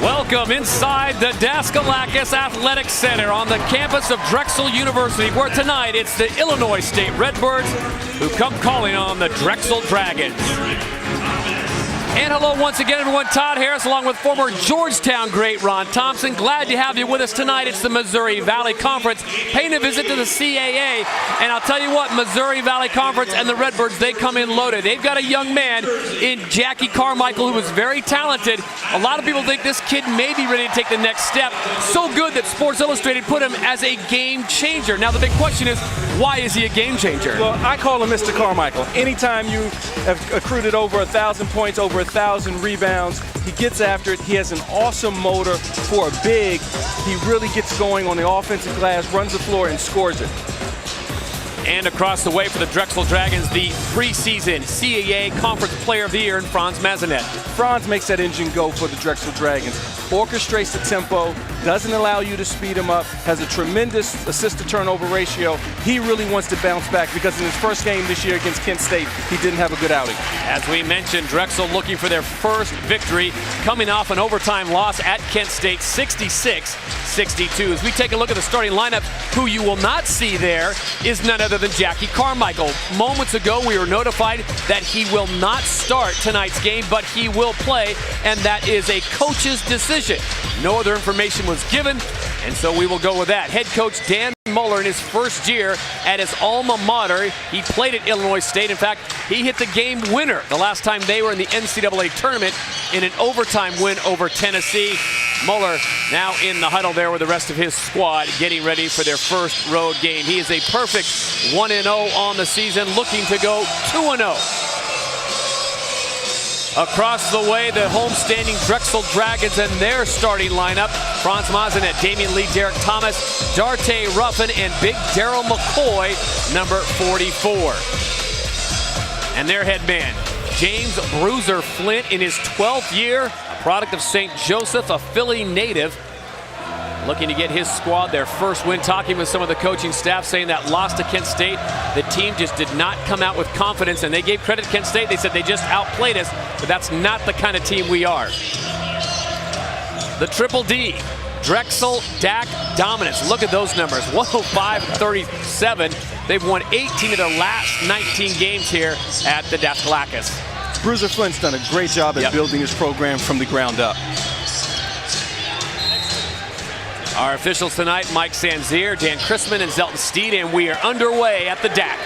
Welcome inside the Daskalakis Athletic Center on the campus of Drexel University, where tonight it's the Illinois State Redbirds who come calling on the Drexel Dragons. And hello once again, everyone. Todd Harris along with former Georgetown great Ron Thompson. Glad to have you with us tonight. It's the Missouri Valley Conference paying a visit to the CAA. And I'll tell you what, Missouri Valley Conference and the Redbirds, they come in loaded. They've got a young man in Jackie Carmichael who is very talented. A lot of people think this kid may be ready to take the next step. So good that Sports Illustrated put him as a game changer. Now the big question is, why is he a game changer? Well, I call him Mr. Carmichael. Anytime you have accrued over 1,000 points, over 1,000 rebounds, he gets after it. He has an awesome motor for a big. He really gets going on the offensive glass, runs the floor, and scores it. And across the way for the Drexel Dragons, the preseason CAA Conference Player of the Year in Franz Mazenet. Franz makes that engine go for the Drexel Dragons. Orchestrates the tempo, doesn't allow you to speed him up, has a tremendous assist-to-turnover ratio. He really wants to bounce back because in his first game this year against Kent State, he didn't have a good outing. As we mentioned, Drexel looking for their first victory, coming off an overtime loss at Kent State, 66-62. As we take a look at the starting lineup, who you will not see there is none other than Jackie Carmichael. Moments ago, we were notified that he will not start tonight's game, but he will play, and that is a coach's decision. No other information was given, and so we will go with that. Head coach Dan Muller in his first year at his alma mater. He played at Illinois State. In fact, he hit the game winner the last time they were in the NCAA tournament in an overtime win over Tennessee. Muller now in the huddle there with the rest of his squad getting ready for their first road game. He is a perfect 1-0 on the season, looking to go 2-0. Across the way, the homestanding Drexel Dragons and their starting lineup. Franz Mazenet, Damian Lee, Derek Thomas, Darte Ruffin, and Big Daryl McCoy, number 44. And their head man, James Bruiser Flint, in his 12th year, a product of St. Joseph, a Philly native, looking to get his squad their first win. Talking with some of the coaching staff, saying that loss to Kent State, the team just did not come out with confidence, and they gave credit to Kent State. They said they just outplayed us, but that's not the kind of team we are. The Triple D, Drexel DAC dominance. Look at those numbers, 105-37. They've won 18 of their last 19 games here at the Daskalakis. Bruiser Flint's done a great job at building his program from the ground up. Our officials tonight, Mike Sanzier, Dan Chrisman, and Zelton Steed, and we are underway at the DAC.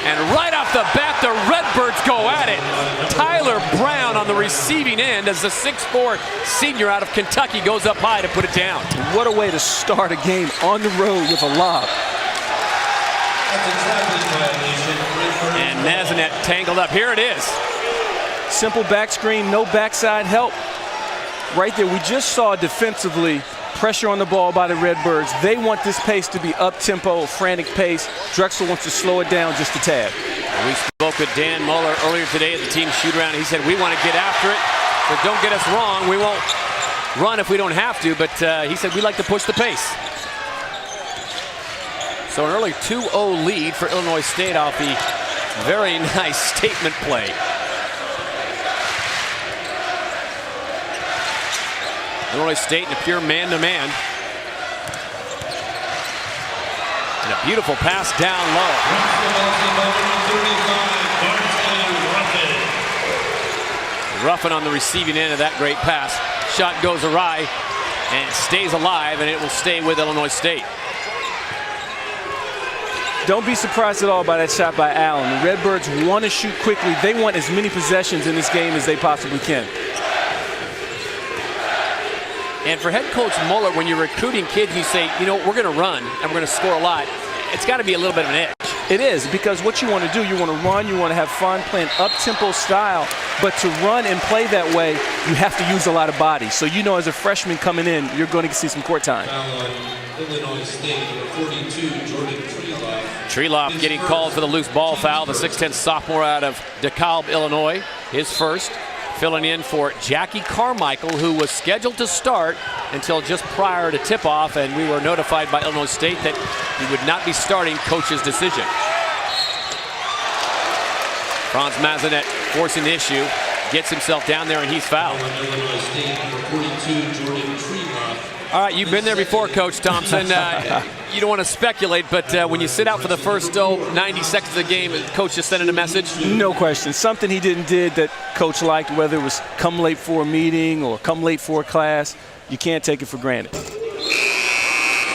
And right off the bat, the Redbirds go at it. Tyler Brown on the receiving end as the 6'4" senior out of Kentucky goes up high to put it down. What a way to start a game on the road with a lob. And Mazenet tangled up. Here it is. Simple back screen, no backside help. Right there, we just saw defensively pressure on the ball by the Redbirds. They want this pace to be up-tempo, frantic pace. Drexel wants to slow it down just a tad. We spoke with Dan Muller earlier today at the team shoot-around. He said, we want to get after it, but don't get us wrong. We won't run if we don't have to, but he said we like to push the pace. So an early 2-0 lead for Illinois State off the very nice statement play. Illinois State in a pure man-to-man. And a beautiful pass down low. Ruffin on the receiving end of that great pass. Shot goes awry and stays alive, and it will stay with Illinois State. Don't be surprised at all by that shot by Allen. The Redbirds want to shoot quickly. They want as many possessions in this game as they possibly can. And for head coach Muller, when you're recruiting kids, you say, you know, we're going to run and we're going to score a lot. It's got to be a little bit of an edge. It is, because what you want to do, you want to run, you want to have fun, playing up-tempo style. But to run and play that way, you have to use a lot of body. So you know, as a freshman coming in, you're going to see some court time. Illinois State, 42, Jordan Treloff. Treloff getting called for the loose ball foul. The 6'10" sophomore out of DeKalb, Illinois, his first. Filling in for Jackie Carmichael, who was scheduled to start until just prior to tip-off, and we were notified by Illinois State that he would not be starting. Coach's decision. Franz Mazenet forcing the issue, gets himself down there, and he's fouled. Illinois State, number 42, Jordan Treelock. All right, you've been there before, Coach Thompson. You don't want to speculate, but when you sit out for the first 90 seconds of the game, Coach just sending a message? No question. Something he did that Coach liked, whether it was come late for a meeting or come late for a class, you can't take it for granted.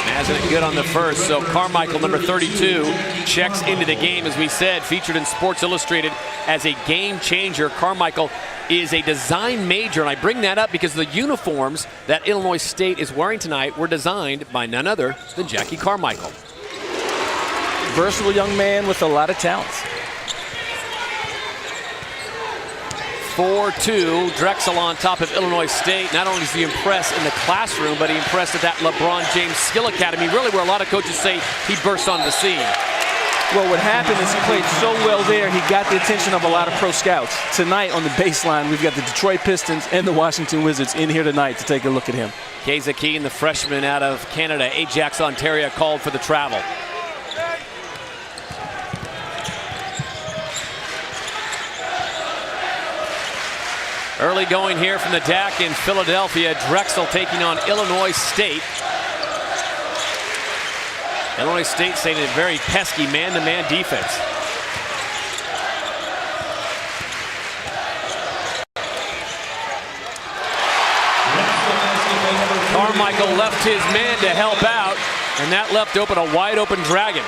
Mazenet good on the first, so Carmichael, number 32, checks into the game, as we said, featured in Sports Illustrated as a game changer. Carmichael is a design major, and I bring that up because the uniforms that Illinois State is wearing tonight were designed by none other than Jackie Carmichael. Versatile young man with a lot of talents. 4-2, Drexel on top of Illinois State. Not only does he impress in the classroom, but he impressed at that LeBron James Skill Academy, really where a lot of coaches say he burst onto the scene. Well, what happened is he played so well there, he got the attention of a lot of pro scouts. Tonight on the baseline, we've got the Detroit Pistons and the Washington Wizards in here tonight to take a look at him. Keza Keane, the freshman out of Canada, Ajax, Ontario, called for the travel. Early going here from the DAC in Philadelphia. Drexel taking on Illinois State. Illinois State saying a very pesky man-to-man defense. Carmichael left his man to help out, and that left open a wide-open Dragon.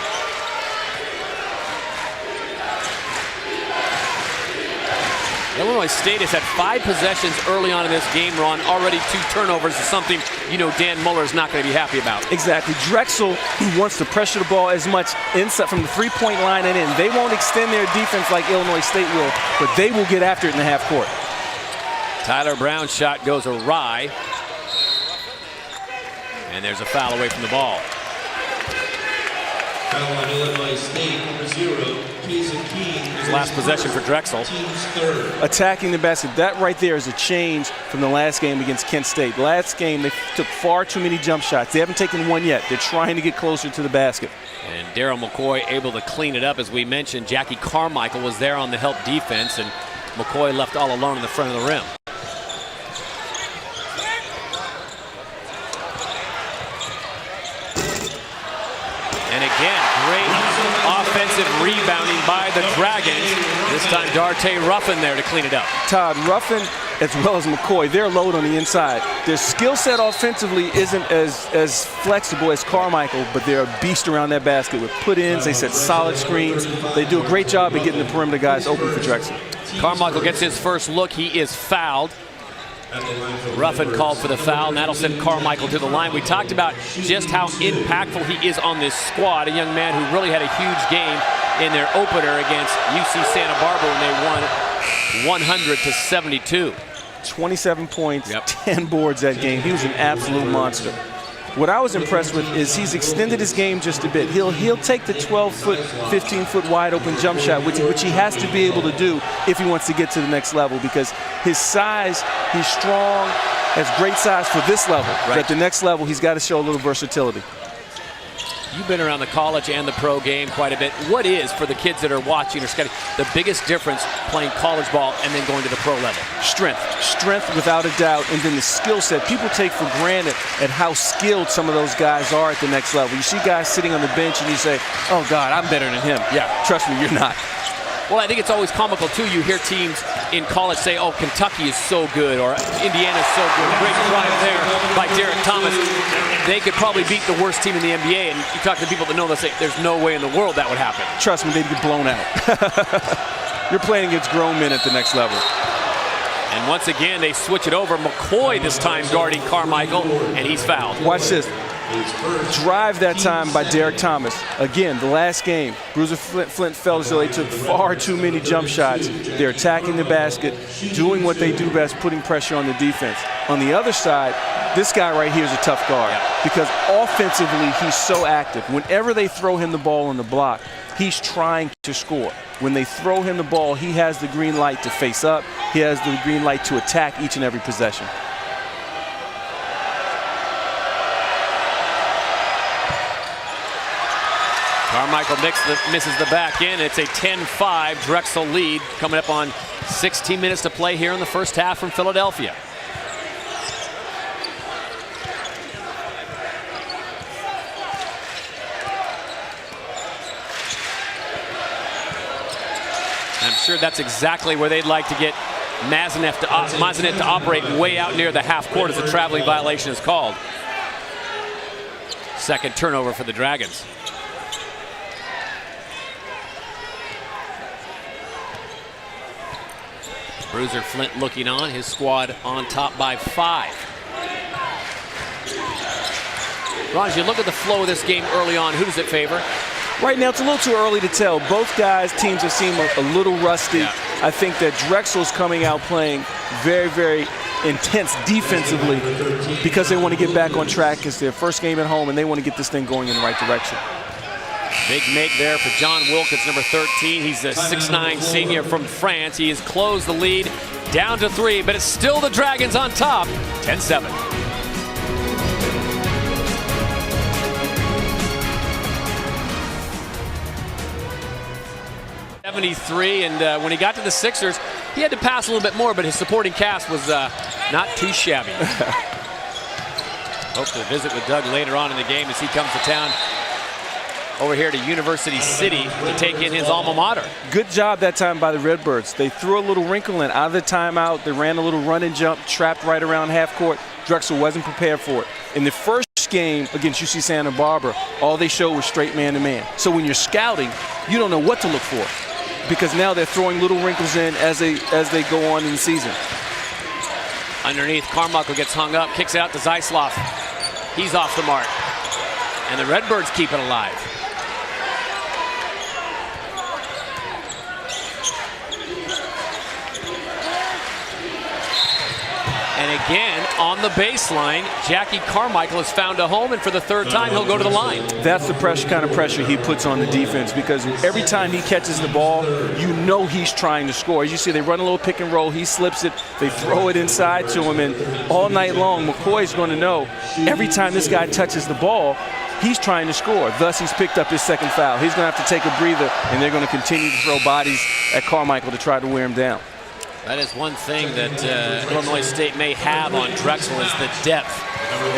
Illinois State has had 5 possessions early on in this game, Ron. Already 2 turnovers is something you know Dan Muller is not going to be happy about. Exactly. Drexel wants to pressure the ball as much inside from the three-point line and in. They won't extend their defense like Illinois State will, but they will get after it in the half court. Tyler Brown's shot goes awry. And there's a foul away from the ball. Foul on Illinois State, number 0, Keza Keane. His last possession for Drexel. Team's third. Attacking the basket. That right there is a change from the last game against Kent State. Last game, they took far too many jump shots. They haven't taken one yet. They're trying to get closer to the basket. And Daryl McCoy able to clean it up. As we mentioned, Jackie Carmichael was there on the help defense, and McCoy left all alone in the front of the rim. And again, great offensive rebounding by the Dragons. This time Darte Ruffin there to clean it up. Todd, Ruffin as well as McCoy, they're load on the inside. Their skill set offensively isn't as flexible as Carmichael, but they're a beast around that basket with put-ins. They set solid screens. They do a great job at getting the perimeter guys open for Drexel. Carmichael gets his first look. He is fouled. Ruffin called for the foul, and that'll send Carmichael to the line. We talked about just how impactful he is on this squad, a young man who really had a huge game in their opener against UC Santa Barbara when they won 100-72. 27 points, Yep. 10 boards that game. He was an absolute monster. What I was impressed with is he's extended his game just a bit. He'll take the 12-foot, 15-foot wide-open jump shot, which he has to be able to do if he wants to get to the next level, because his size, he's strong, has great size for this level. Right. But at the next level, he's got to show a little versatility. You've been around the college and the pro game quite a bit. What is, for the kids that are watching or studying, the biggest difference playing college ball and then going to the pro level? Strength. Strength without a doubt. And then the skill set. People take for granted at how skilled some of those guys are at the next level. You see guys sitting on the bench and you say, oh, God, I'm better than him. Yeah, trust me, you're not. Well, I think it's always comical, too. You hear teams in college say, oh, Kentucky is so good, or Indiana's so good. Great drive there by Derek Thomas. They could probably beat the worst team in the NBA, and you talk to people that know, they'll say, there's no way in the world that would happen. Trust me, they'd get blown out. You're playing against grown men at the next level. And once again, they switch it over. McCoy this time guarding Carmichael, and he's fouled. Watch this. Drive that time by Derek Thomas. Again, the last game, Bruiser Flint felt as though they took far too many jump shots. They're attacking the basket, doing what they do best, putting pressure on the defense. On the other side, this guy right here is a tough guard because offensively he's so active. Whenever they throw him the ball on the block, he's trying to score. When they throw him the ball, he has the green light to face up. He has the green light to attack each and every possession. Carmichael misses the back end. It's a 10-5 Drexel lead coming up on 16 minutes to play here in the first half from Philadelphia. I'm sure that's exactly where they'd like to get Mazenet to operate way out near the half court as a traveling violation is called. Second turnover for the Dragons. Bruiser Flint looking on, his squad on top by 5. Ron, as you look at the flow of this game early on, who does it favor? Right now, it's a little too early to tell. Both teams have seemed a little rusty. Yeah. I think that Drexel's coming out playing very, very intense defensively because they want to get back on track. It's their first game at home, and they want to get this thing going in the right direction. Big make there for John Wilkins, number 13. He's a 6'9" senior from France. He has closed the lead down to 3, but it's still the Dragons on top, 10-7. And when he got to the Sixers, he had to pass a little bit more, but his supporting cast was not too shabby. Hope to visit with Doug later on in the game as he comes to town over here to University City to take in his alma mater. Good job that time by the Redbirds. They threw a little wrinkle in out of the timeout. They ran a little run and jump, trapped right around half court. Drexel wasn't prepared for it. In the first game against UC Santa Barbara, all they showed was straight man-to-man. So when you're scouting, you don't know what to look for because now they're throwing little wrinkles in as they go on in the season. Underneath, Carmichael gets hung up, kicks it out to Zeisloff. He's off the mark. And the Redbirds keep it alive. And again, on the baseline, Jackie Carmichael has found a home, and for the third time, he'll go to the line. That's the kind of pressure he puts on the defense because every time he catches the ball, you know he's trying to score. As you see, they run a little pick and roll. He slips it. They throw it inside to him, and all night long, McCoy's going to know every time this guy touches the ball, he's trying to score. Thus, he's picked up his second foul. He's going to have to take a breather, and they're going to continue to throw bodies at Carmichael to try to wear him down. That is one thing that Illinois State may have on Drexel is the depth.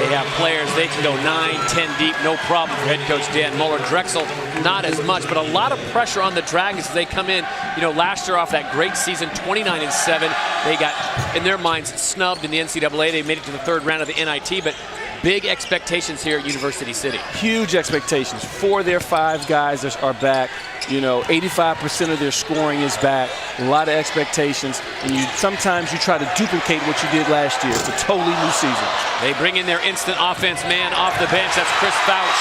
They have players, they can go 9, 10 deep, no problem for head coach Dan Muller. Drexel, not as much, but a lot of pressure on the Dragons as they come in. You know, last year off that great season, 29-7, they got, in their minds, snubbed in the NCAA. They made it to the third round of the NIT, but big expectations here at University City. Huge expectations. 4 of their 5 guys are back. You know, 85% of their scoring is back. A lot of expectations. And sometimes you try to duplicate what you did last year. It's a totally new season. They bring in their instant offense man off the bench. That's Chris Fouch.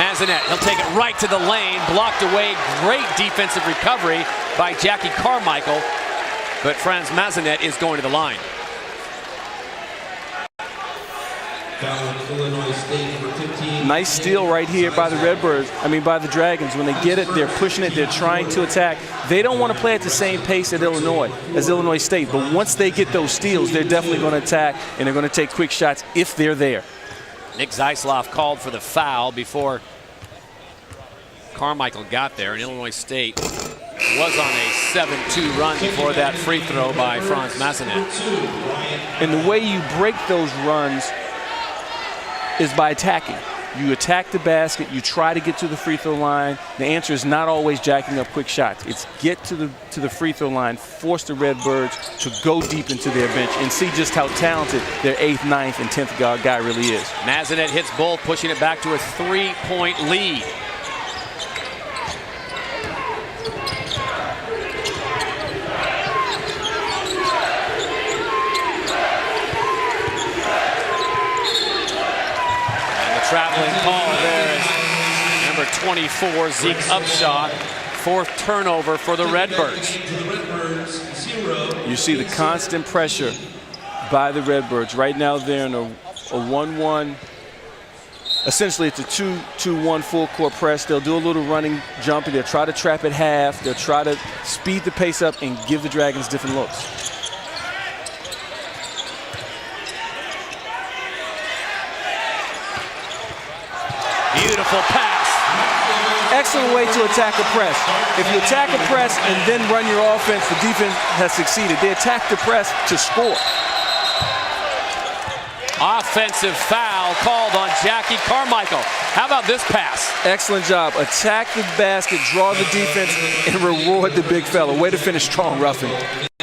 Mazenet, he'll take it right to the lane. Blocked away. Great defensive recovery by Jackie Carmichael. But Franz Mazenet is going to the line. Nice steal right here by the Redbirds. By the Dragons. When they get it, they're pushing it. They're trying to attack. They don't want to play at the same pace as Illinois State. But once they get those steals, they're definitely going to attack, and they're going to take quick shots if they're there. Nick Zeisloff called for the foul before Carmichael got there, and Illinois State was on a 7-2 run before that free throw by Franz Mazenet. And the way you break those runs is by attacking. You attack the basket, you try to get to the free throw line. The answer is not always jacking up quick shots. It's get to the free throw line, force the Redbirds to go deep into their bench and see just how talented their 8th, 9th, and 10th guy really is. Mazenet hits both, pushing it back to a 3-point lead. Traveling call there is number 24, Zeke Upshaw. 4th turnover for the Redbirds. You see the constant pressure by the Redbirds. Right now they're in a 1-1. Essentially, it's a 2-2-1 full court press. They'll do a little running jump, and they'll try to trap at half. They'll try to speed the pace up and give the Dragons different looks. Beautiful pass. excellent way to attack a press. If you attack a press and then run your offense, the defense has succeeded. They attack the press to score. Offensive foul called on Jackie Carmichael. How about this pass? Excellent job. Attack the basket, draw the defense, and reward the big fella. Way to finish strong, roughing.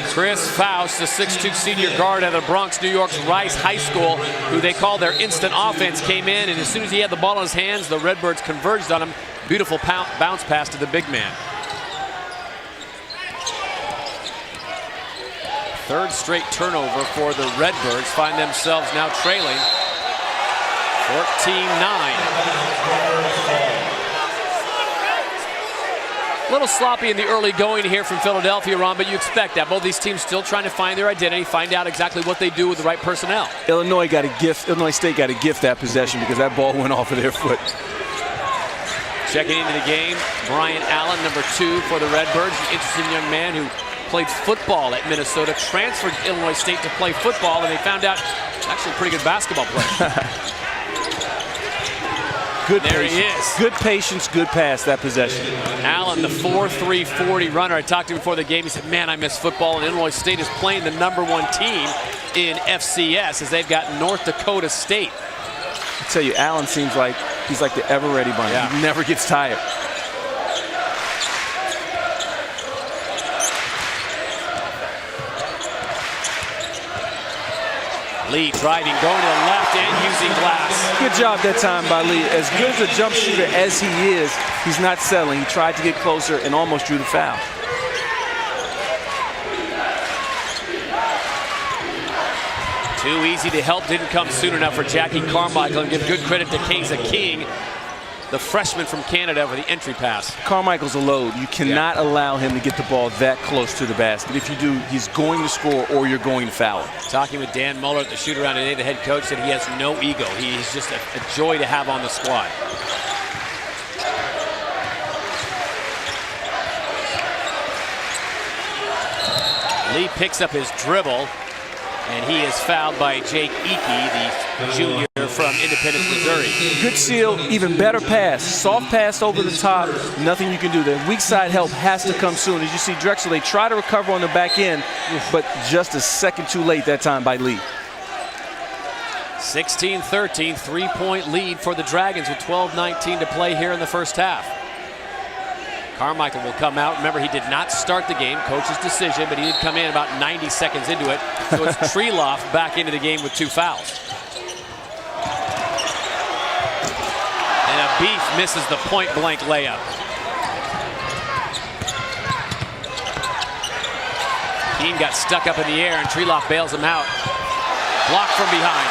Chris Faust, the 6'2 senior guard out of the Bronx, New York's Rice High School, who they call their instant offense, came in, and as soon as he had the ball in his hands, the Redbirds converged on him. Beautiful bounce pass to the big man. Third straight turnover for the Redbirds. Find themselves now trailing 14-9. A little sloppy in the early going here from Philadelphia, Ron, but you expect that. Both these teams still trying to find their identity, find out exactly what they do with the right personnel. Illinois State got a gift that possession because that ball went off of their foot. Checking into the game, Brian Allen, number 2 for the Redbirds, an interesting young man who played football at Minnesota, transferred to Illinois State to play football, and they found out actually a pretty good basketball player. Good there patience. He is. Good patience, good pass, that possession. Allen, the 4'3", 40 runner. I talked to him before the game. He said, man, I miss football, and Illinois State is playing the #1 team in FCS as they've got North Dakota State. I tell you, Allen seems like he's like the ever-ready bunny. Yeah. He never gets tired. Lee driving, going to the left and using glass. Good job that time by Lee. As good as a jump shooter as he is, he's not settling. He tried to get closer and almost drew the foul. Too easy to help, didn't come soon enough for Jackie Carmichael, and give good credit to Keza King, the freshman from Canada, for the entry pass. Carmichael's a load. You cannot allow him to get the ball that close to the basket. If you do, he's going to score or you're going to foul him. Talking with Dan Muller at the shoot-around today, the head coach said he has no ego. He's just a joy to have on the squad. Lee picks up his dribble, and he is fouled by Jake Icky, the junior from Independence, Missouri. Good seal, even better pass. Soft pass over the top, nothing you can do. The weak side help has to come soon. As you see Drexel, they try to recover on the back end, but just a second too late that time by Lee. 16-13, 3-point lead for the Dragons with 12:19 to play here in the first half. Carmichael will come out. Remember, he did not start the game, coach's decision, but he did come in about 90 seconds into it. So it's Treloff back into the game with 2 fouls. And Abif misses the point-blank layup. Keene got stuck up in the air, and Treloff bails him out. Blocked from behind.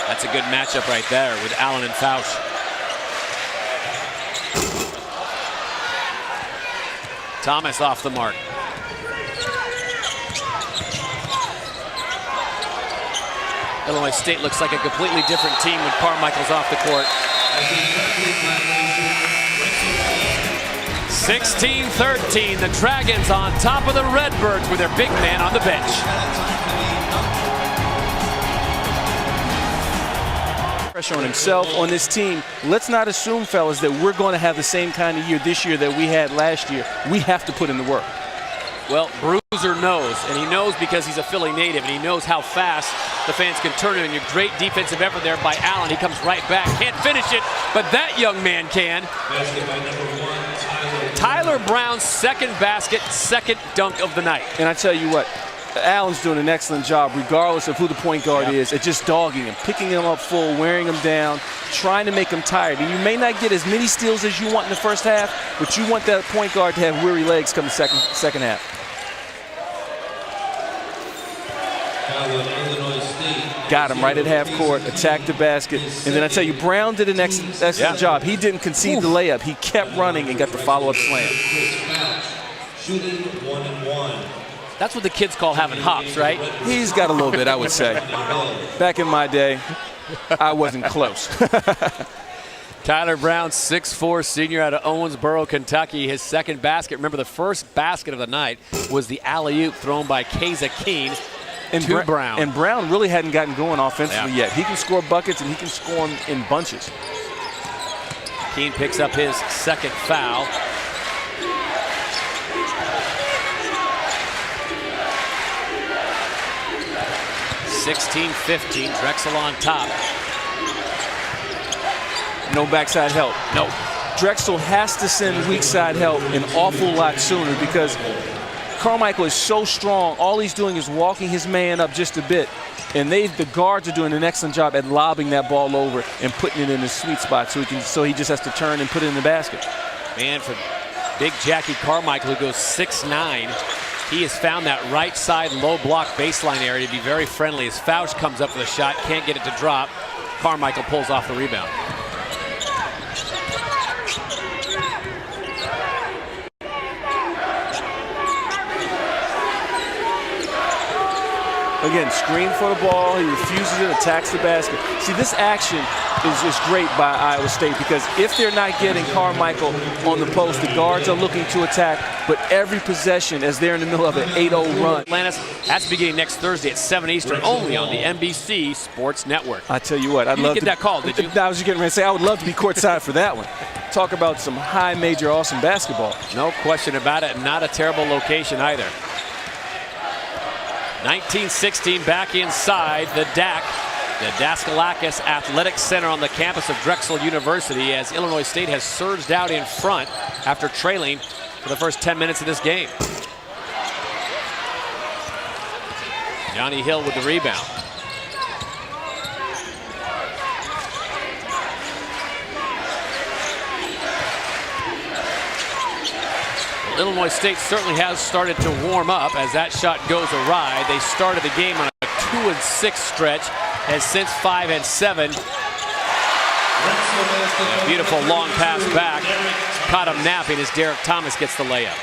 That's a good matchup right there with Allen and Faust. Thomas off the mark. Illinois State looks like a completely different team when Carmichael's off the court. 16-13, the Dragons on top of the Redbirds with their big man on the bench. Pressure on himself, on this team. Let's not assume, fellas, that we're going to have the same kind of year this year that we had last year. We have to put in the work. Well, Bruiser knows, and he knows because he's a Philly native, and he knows how fast the fans can turn him. And your great defensive effort there by Allen. He comes right back, can't finish it, but that young man can. Tyler Brown's second basket, second dunk of the night. And I tell you what, Allen's doing an excellent job, regardless of who the point guard is, at just dogging him, picking him up full, wearing him down, trying to make him tired. And you may not get as many steals as you want in the first half, but you want that point guard to have weary legs come the second half. Got him right at half court, attacked the basket, and then I tell you, Brown did an excellent job. He didn't concede the layup. He kept running and got the follow-up slam. Shooting 1-1. That's what the kids call having hops, right? He's got a little bit, I would say. Back in my day, I wasn't close. Tyler Brown, 6'4", senior out of Owensboro, Kentucky. His second basket. Remember, the first basket of the night was the alley-oop thrown by Keza Keene to Brown. And Brown really hadn't gotten going offensively yet. He can score buckets, and he can score them in bunches. Keene picks up his second foul. (16-15), Drexel on top. No backside help. Nope. Drexel has to send weak side help an awful lot sooner because Carmichael is so strong. All he's doing is walking his man up just a bit. And the guards are doing an excellent job at lobbing that ball over and putting it in his sweet spot so he just has to turn and put it in the basket. Man, for big Jackie Carmichael, who goes 6'9", he has found that right side low block baseline area to be very friendly. As Fausch comes up for the shot, can't get it to drop. Carmichael pulls off the rebound. Again, screen for the ball. He refuses it, attacks the basket. See, this action is just great by Iowa State because if they're not getting Carmichael on the post, the guards are looking to attack. But every possession, as they're in the middle of an 8-0 run. Atlantis, that's beginning next Thursday at 7 Eastern, only on the NBC Sports Network. I tell you what, I'd You love didn't get that call, did you? I was just getting ready to say, I would love to be courtside for that one. Talk about some high major awesome basketball. No question about it. Not a terrible location either. 1916 back inside the DAC, the Daskalakis Athletic Center on the campus of Drexel University, as Illinois State has surged out in front after trailing for the first 10 minutes of this game. Johnny Hill with the rebound. Illinois State certainly has started to warm up as that shot goes awry. They started the game on a 2-6 stretch, has since 5-7. A beautiful long pass back. Caught him napping as Derek Thomas gets the layup.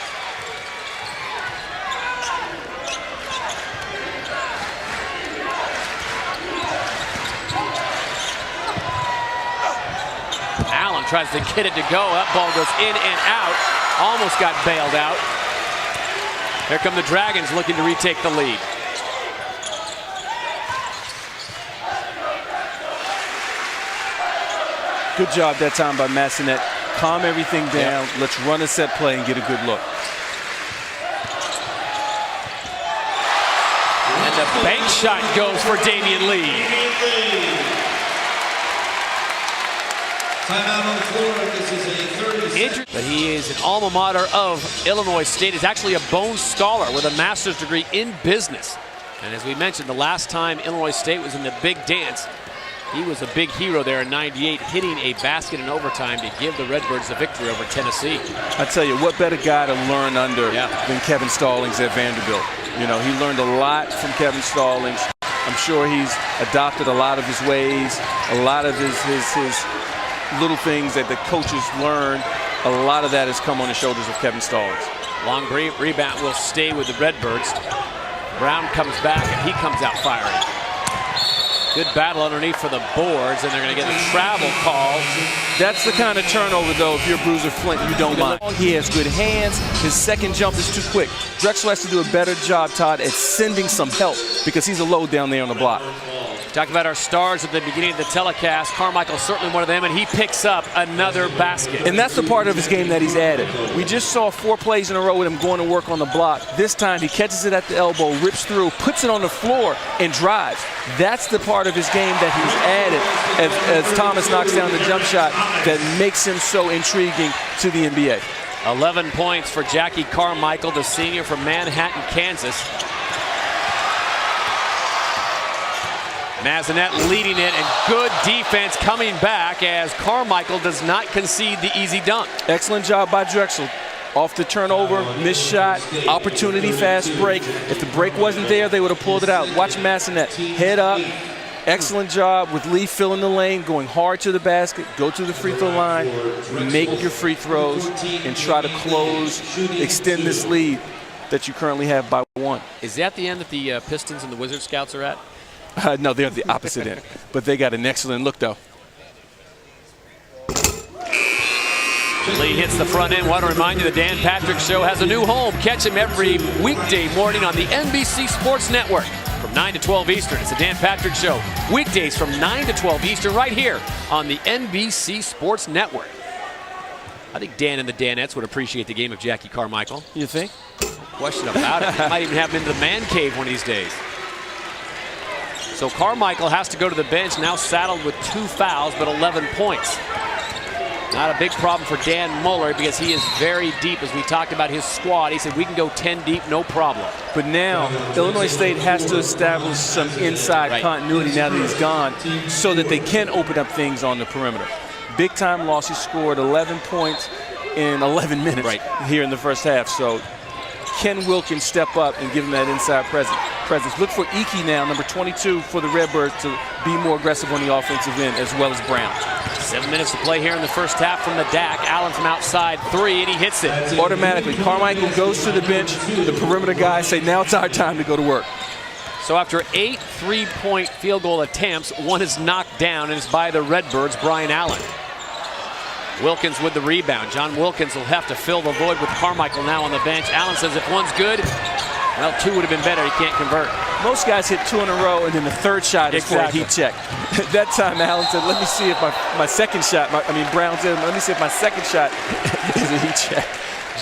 Allen tries to get it to go. That ball goes in and out. Almost got bailed out. Here come the Dragons looking to retake the lead. Good job that time by Massenet. Calm everything down. Yep. Let's run a set play and get a good look. And the bank shot goes for Damian Lee. Timeout on the floor. This is a 30-second. But he is an alma mater of Illinois State. He's actually a Bone Scholar with a master's degree in business. And as we mentioned, the last time Illinois State was in the big dance, he was a big hero there in '98, hitting a basket in overtime to give the Redbirds the victory over Tennessee. I tell you, what better guy to learn under than Kevin Stallings at Vanderbilt. You know, he learned a lot from Kevin Stallings. I'm sure he's adopted a lot of his ways, a lot of his little things that the coaches learn. A lot of that has come on the shoulders of Kevin Stallings. Long rebound will stay with the Redbirds. Brown comes back and he comes out firing. Good battle underneath for the boards, and they're going to get a travel call. That's the kind of turnover, though, if you're Bruiser Flint, you don't mind. He has good hands. His second jump is too quick. Drexel has to do a better job, Todd, at sending some help because he's a load down there on the block. Talked about our stars at the beginning of the telecast. Carmichael's certainly one of them, and he picks up another basket. And that's the part of his game that he's added. We just saw 4 plays in a row with him going to work on the block. This time he catches it at the elbow, rips through, puts it on the floor, and drives. That's the part of his game that he's added as Thomas knocks down the jump shot that makes him so intriguing to the NBA. 11 points for Jackie Carmichael, the senior from Manhattan, Kansas. Massenet leading it, and good defense coming back as Carmichael does not concede the easy dunk. Excellent job by Drexel. Off the turnover, missed shot, opportunity, fast break. If the break wasn't there, they would have pulled it out. Watch Massenet, head up. Excellent job with Lee filling the lane, going hard to the basket, go to the free throw line, make your free throws, and try to close, extend this lead that you currently have by 1. Is that the end that the Pistons and the Wizard Scouts are at? No, they're at the opposite end. But they got an excellent look, though. Lee hits the front end. Want to remind you the Dan Patrick Show has a new home. Catch him every weekday morning on the NBC Sports Network from 9 to 12 Eastern. It's the Dan Patrick Show. Weekdays from 9 to 12 Eastern right here on the NBC Sports Network. I think Dan and the Danettes would appreciate the game of Jackie Carmichael. You think? Question about it. Might even have him into the man cave one of these days. So Carmichael has to go to the bench, now saddled with 2 fouls, but 11 points. Not a big problem for Dan Muller because he is very deep. As we talked about his squad, he said we can go 10 deep, no problem. But now Illinois State has to establish some inside continuity now that he's gone so that they can open up things on the perimeter. Big time loss. He scored 11 points in 11 minutes here in the first half. So can Wilkins step up and give him that inside presence? Look for Iki now, number 22 for the Redbirds, to be more aggressive on the offensive end, as well as Brown. 7 minutes to play here in the first half from the DAC. Allen from outside 3, and he hits it. Automatically, Carmichael goes to the bench. The perimeter guys say, now it's our time to go to work. So after 8 3-point field goal attempts, one is knocked down, and it's by the Redbirds, Brian Allen. Wilkins with the rebound. John Wilkins will have to fill the void with Carmichael now on the bench. Allen says if one's good, well, 2 would have been better. He can't convert. Most guys hit 2 in a row, and then the third shot is for a heat check. That time, Allen said, let me see if my second shot, Brown said, let me see if my second shot is a heat check.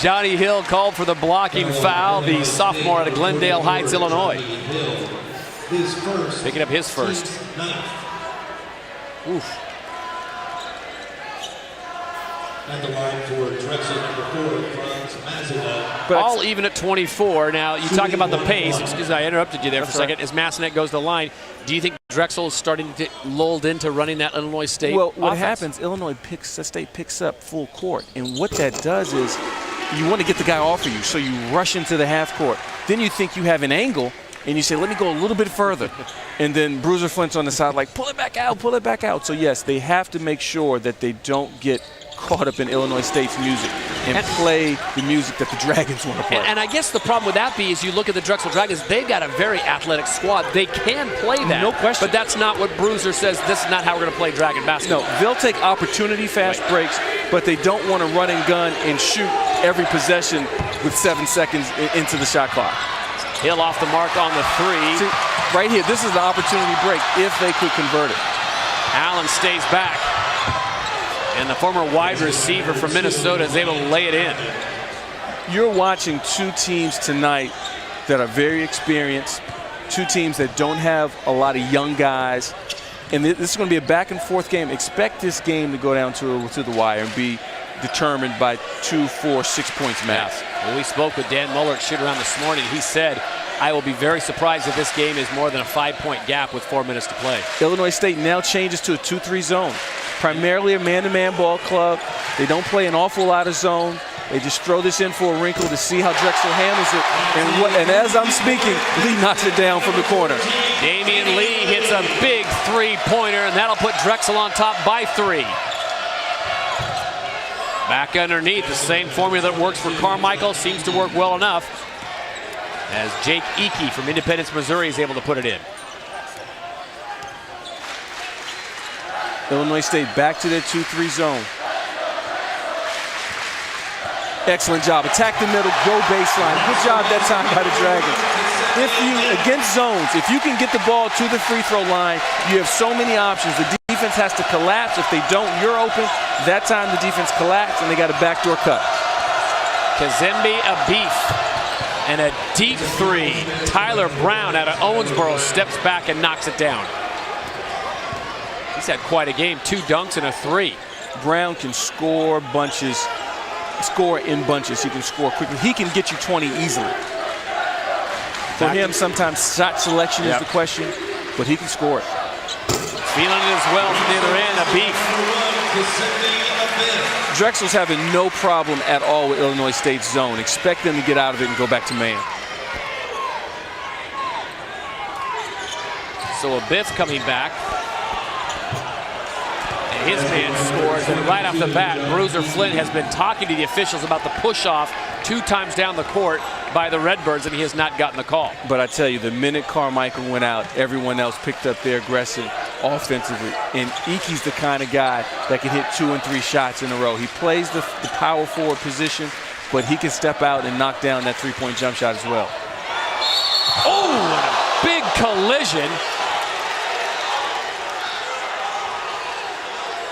Johnny Hill called for the blocking foul, the sophomore out of Glendale Heights, Illinois. Picking up his first. Oof. At the line for Drexel, number 4, Franz Massanet. All even at 24. Now, you talk about the pace. Excuse me, I interrupted you there for a second. As Massanet goes to the line, do you think Drexel is starting to get lulled into running that Illinois State Well, what offense? happens, Illinois State picks up full court. And what that does is you want to get the guy off of you, so you rush into the half court. Then you think you have an angle, and you say, let me go a little bit further. And then Bruiser Flint's on the side like, pull it back out, pull it back out. So, yes, they have to make sure that they don't get caught up in Illinois State's music and play the music that the Dragons want to play. And I guess the problem with that is you look at the Drexel Dragons, they've got a very athletic squad. They can play that. No question. But that's not what Bruiser says. This is not how we're going to play Dragon basketball. No, they'll take opportunity fast breaks, but they don't want to run and gun and shoot every possession with 7 seconds into the shot clock. Hill off the mark on the 3. See, right here, this is the opportunity break if they could convert it. Allen stays back. And the former wide receiver from Minnesota is able to lay it in. You're watching 2 teams tonight that are very experienced, 2 teams that don't have a lot of young guys. And this is going to be a back-and-forth game. Expect this game to go down to the wire and be determined by 2, 4, 6 points max. When we spoke with Dan Muller at shoot-around this morning, he said, I will be very surprised if this game is more than a 5-point gap with 4 minutes to play. Illinois State now changes to a 2-3 zone. Primarily a man-to-man ball club. They don't play an awful lot of zone. They just throw this in for a wrinkle to see how Drexel handles it. And as I'm speaking, Lee knocks it down from the corner. Damian Lee hits a big 3-pointer, and that'll put Drexel on top by 3. Back underneath, the same formula that works for Carmichael seems to work well enough as Jake Iki from Independence, Missouri is able to put it in. Illinois State back to their 2-3 zone. Excellent job. Attack the middle, go baseline. Good job that time by the Dragons. Against zones, if you can get the ball to the free throw line, you have so many options. The defense has to collapse. If they don't, you're open. That time the defense collapsed and they got a backdoor cut. Kazembe Abif and a deep 3. Tyler Brown out of Owensboro steps back and knocks it down. He's had quite a game, 2 dunks and a 3. Brown can score bunches, score in bunches. He can score quickly. He can get you 20 easily. For him, sometimes shot selection is the question, but he can score it. Feeling it as well from the other end, Abif. Drexel's having no problem at all with Illinois State's zone. Expect them to get out of it and go back to man. So Abif coming back. And his man scores, and right off the bat, Bruiser Flint has been talking to the officials about the push-off 2 times down the court by the Redbirds, and he has not gotten the call. But I tell you, the minute Carmichael went out, everyone else picked up their aggressive offensively. And Iki's the kind of guy that can hit 2 and 3 shots in a row. He plays the power forward position, but he can step out and knock down that three-point jump shot as well. Oh, and a big collision.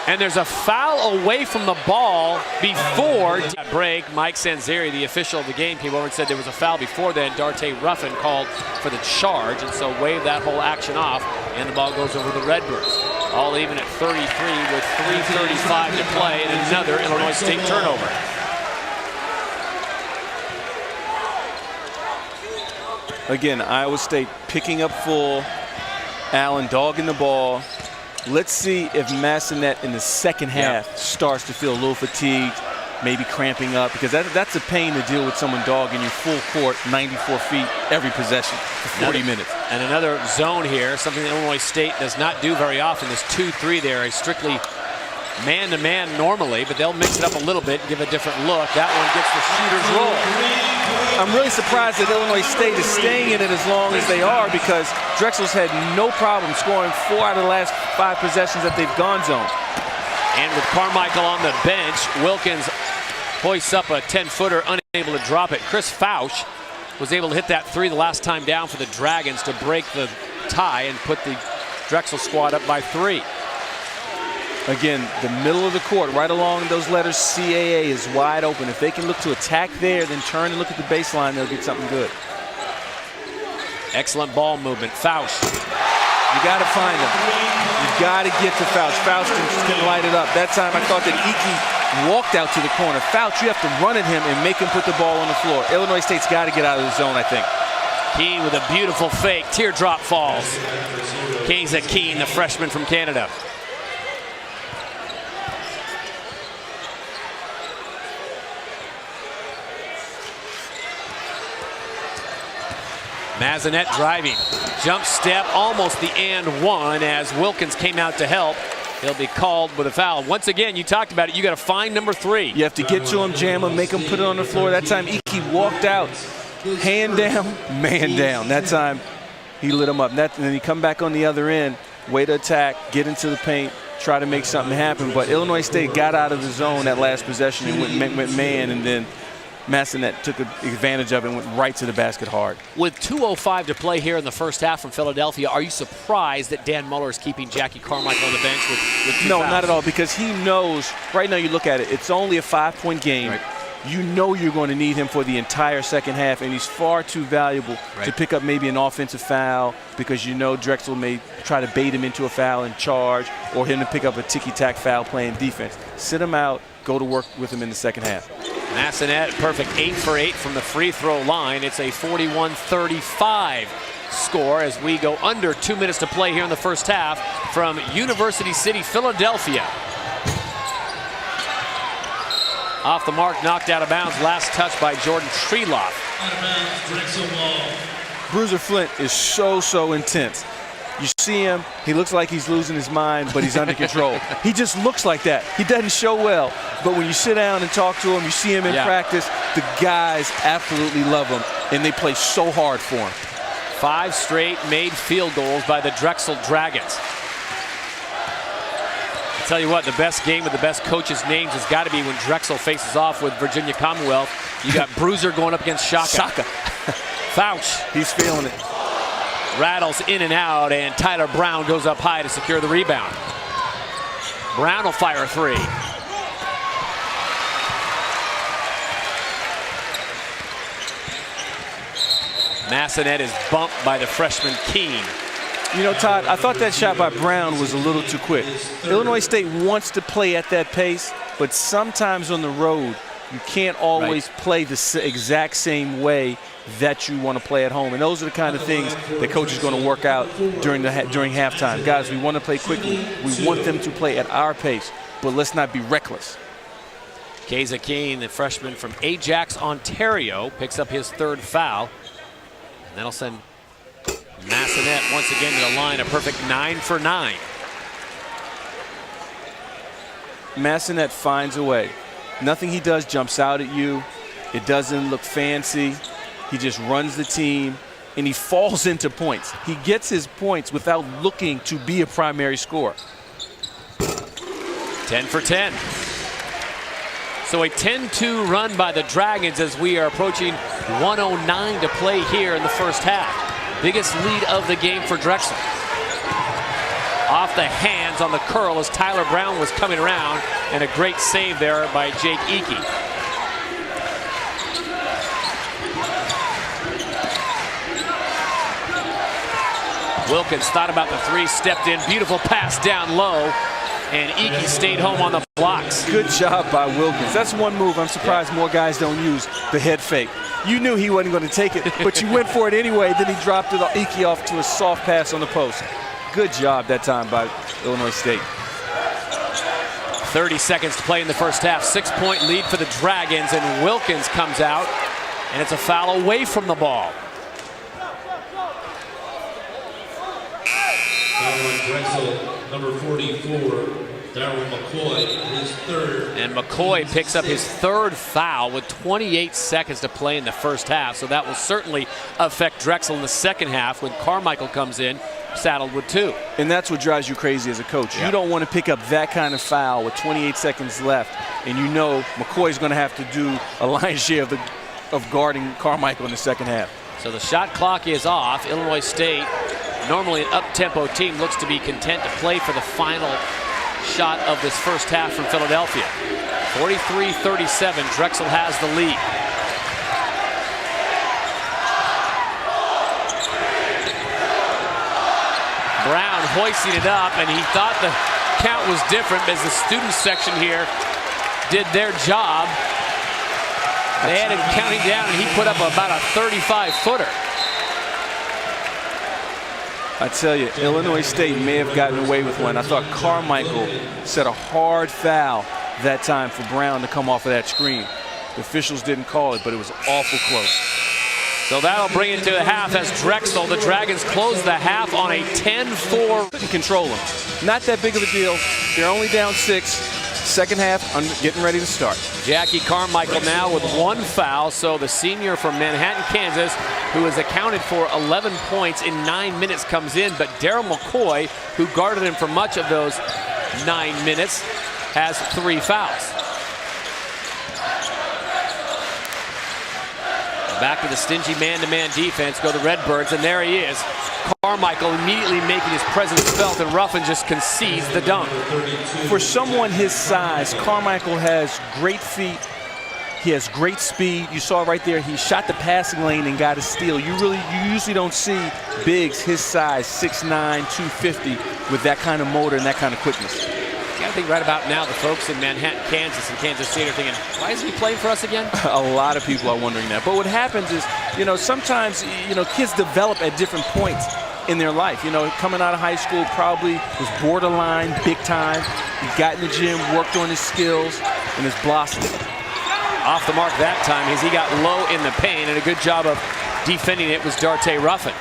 And there's a foul away from the ball before break. Mike Sanzeri, the official of the game, came over and said there was a foul before then. Darte Ruffin called for the charge, and so waved that whole action off, and the ball goes over the Redbirds. All even at 33 with 3:35 to play, and another Illinois State turnover. Again, Iowa State picking up full. Allen dogging the ball. Let's see if Massanet in the second half starts to feel a little fatigued, maybe cramping up, because that's a pain to deal with someone dogging you full court, 94 feet every possession for 40 minutes. And another zone here, something that Illinois State does not do very often. This 2-3 there, a strictly man-to-man normally, but they'll mix it up a little bit and give a different look. That one gets the shooter's roll. I'm really surprised that Illinois State is staying in it as long as they are, because Drexel's had no problem scoring 4 out of the last 5 possessions that they've gone zone. And with Carmichael on the bench, Wilkins hoists up a 10-footer, unable to drop it. Chris Fauch was able to hit that 3 the last time down for the Dragons to break the tie and put the Drexel squad up by 3. Again, the middle of the court, right along those letters CAA, is wide open. If they can look to attack there, then turn and look at the baseline, they'll get something good. Excellent ball movement. Fauch. You got to find him. You got to get to Fauch. Fauch can light it up. That time I thought that Iki walked out to the corner. Fauch, you have to run at him and make him put the ball on the floor. Illinois State's got to get out of the zone, I think. Keene with a beautiful fake. Teardrop falls. Keiza Keene, the freshman from Canada. Massanet driving. Jump step, almost the and one as Wilkins came out to help. He'll be called with a foul. Once again, you talked about it. You got to find number 3. You have to get to him, jam him, make him put it on the floor. That time Iki walked out, hand down, man down. That time he lit him up. And then he come back on the other end, way to attack, get into the paint, try to make something happen. But Illinois State got out of the zone that last possession and went man, and then Massanet took advantage of it and went right to the basket hard. With 2:05 to play here in the first half from Philadelphia, are you surprised that Dan Muller is keeping Jackie Carmichael on the bench with 2 No, fouls? not at all, because he knows, right now you look at it, it's only a 5-point game. Right. You know you're going to need him for the entire second half, and he's far too valuable to pick up maybe an offensive foul, because you know Drexel may try to bait him into a foul and charge, or him to pick up a ticky-tack foul playing defense. Sit him out, go to work with him in the second half. Massanet, perfect 8 for 8 from the free throw line. It's a 41-35 score as we go under 2 minutes to play here in the first half from University City, Philadelphia. Off the mark, knocked out of bounds. Last touch by Jordan Treloff. Out of bounds, Drexel ball. Bruiser Flint is so intense. You see him, he looks like he's losing his mind, but he's under control. He just looks like that. He doesn't show well, but when you sit down and talk to him, you see him in practice, the guys absolutely love him, and they play so hard for him. 5 straight made field goals by the Drexel Dragons. I tell you what, the best game with the best coaches' names has got to be when Drexel faces off with Virginia Commonwealth. You got Bruiser going up against Shaka. Fauch. He's feeling it. Rattles in and out, and Tyler Brown goes up high to secure the rebound. Brown will fire a 3. Massanet is bumped by the freshman Keene. You know, Todd, I thought that shot by Brown was a little too quick. Illinois State wants to play at that pace, but sometimes on the road, you can't always play the exact same way that you want to play at home. And those are the kind of things that coach is going to work out during halftime. Guys, we want to play quickly. We want them to play at our pace, but let's not be reckless. Keiza Keene, the freshman from Ajax, Ontario, picks up his 3rd foul. And that'll send Massanet once again to the line, a perfect 9 for 9. Massanet finds a way. Nothing he does jumps out at you. It doesn't look fancy. He just runs the team, and he falls into points. He gets his points without looking to be a primary scorer. 10 for 10. So a 10-2 run by the Dragons as we are approaching 1:09 to play here in the first half. Biggest lead of the game for Drexel. Off the hands on the curl as Tyler Brown was coming around, and a great save there by Jake Eakey. Wilkins thought about the three, stepped in, beautiful pass down low, and Eakey stayed home on the blocks. Good job by Wilkins. That's one move I'm surprised more guys don't use, the head fake. You knew he wasn't going to take it, but you went for it anyway. Then he dropped it, Eakey off to a soft pass on the post. Good job that time by Illinois State. 30 seconds to play in the first half. 6-point lead for the Dragons, and Wilkins comes out, and it's a foul away from the ball. Foul on Drexel, number 44, Darryl McCoy, his third. And McCoy picks up his third foul with 28 seconds to play in the first half, so that will certainly affect Drexel in the second half when Carmichael comes in, saddled with 2. And that's what drives you crazy as a coach. Yep. You don't want to pick up that kind of foul with 28 seconds left, and you know McCoy's going to have to do a lion's share of guarding Carmichael in the second half. So the shot clock is off. Illinois State, normally an up-tempo team, looks to be content to play for the final shot of this first half from Philadelphia. 43-37, Drexel has the lead. Brown hoisting it up, and he thought the count was different as the student section here did their job. They had him counting down, and he put up about a 35-footer. I tell you, Illinois State may have gotten away with one. I thought Carmichael set a hard foul that time for Brown to come off of that screen. The officials didn't call it, but it was awful close. So that'll bring it to the half as Drexel, the Dragons, close the half on a 10-4. Couldn't control them. Not that big of a deal. They're only down 6. Second half, getting ready to start. Jackie Carmichael now with 1 foul, so the senior from Manhattan, Kansas, who has accounted for 11 points in 9 minutes, comes in, but Darryl McCoy, who guarded him for much of those 9 minutes, has 3 fouls. Back to the stingy man-to-man defense go the Redbirds, and there he is. Carmichael immediately making his presence felt, and Ruffin just concedes the dunk. For someone his size, Carmichael has great feet. He has great speed. You saw right there, he shot the passing lane and got a steal. You usually don't see bigs his size, 6'9", 250, with that kind of motor and that kind of quickness. I think right about now the folks in Manhattan, Kansas and Kansas State are thinking, why is he playing for us again? A lot of people are wondering that. But what happens is, sometimes, kids develop at different points in their life. Coming out of high school probably was borderline, big time. He got in the gym, worked on his skills, and has blossomed. Off the mark that time as he got low in the paint, and a good job of defending it was Darte Ruffin.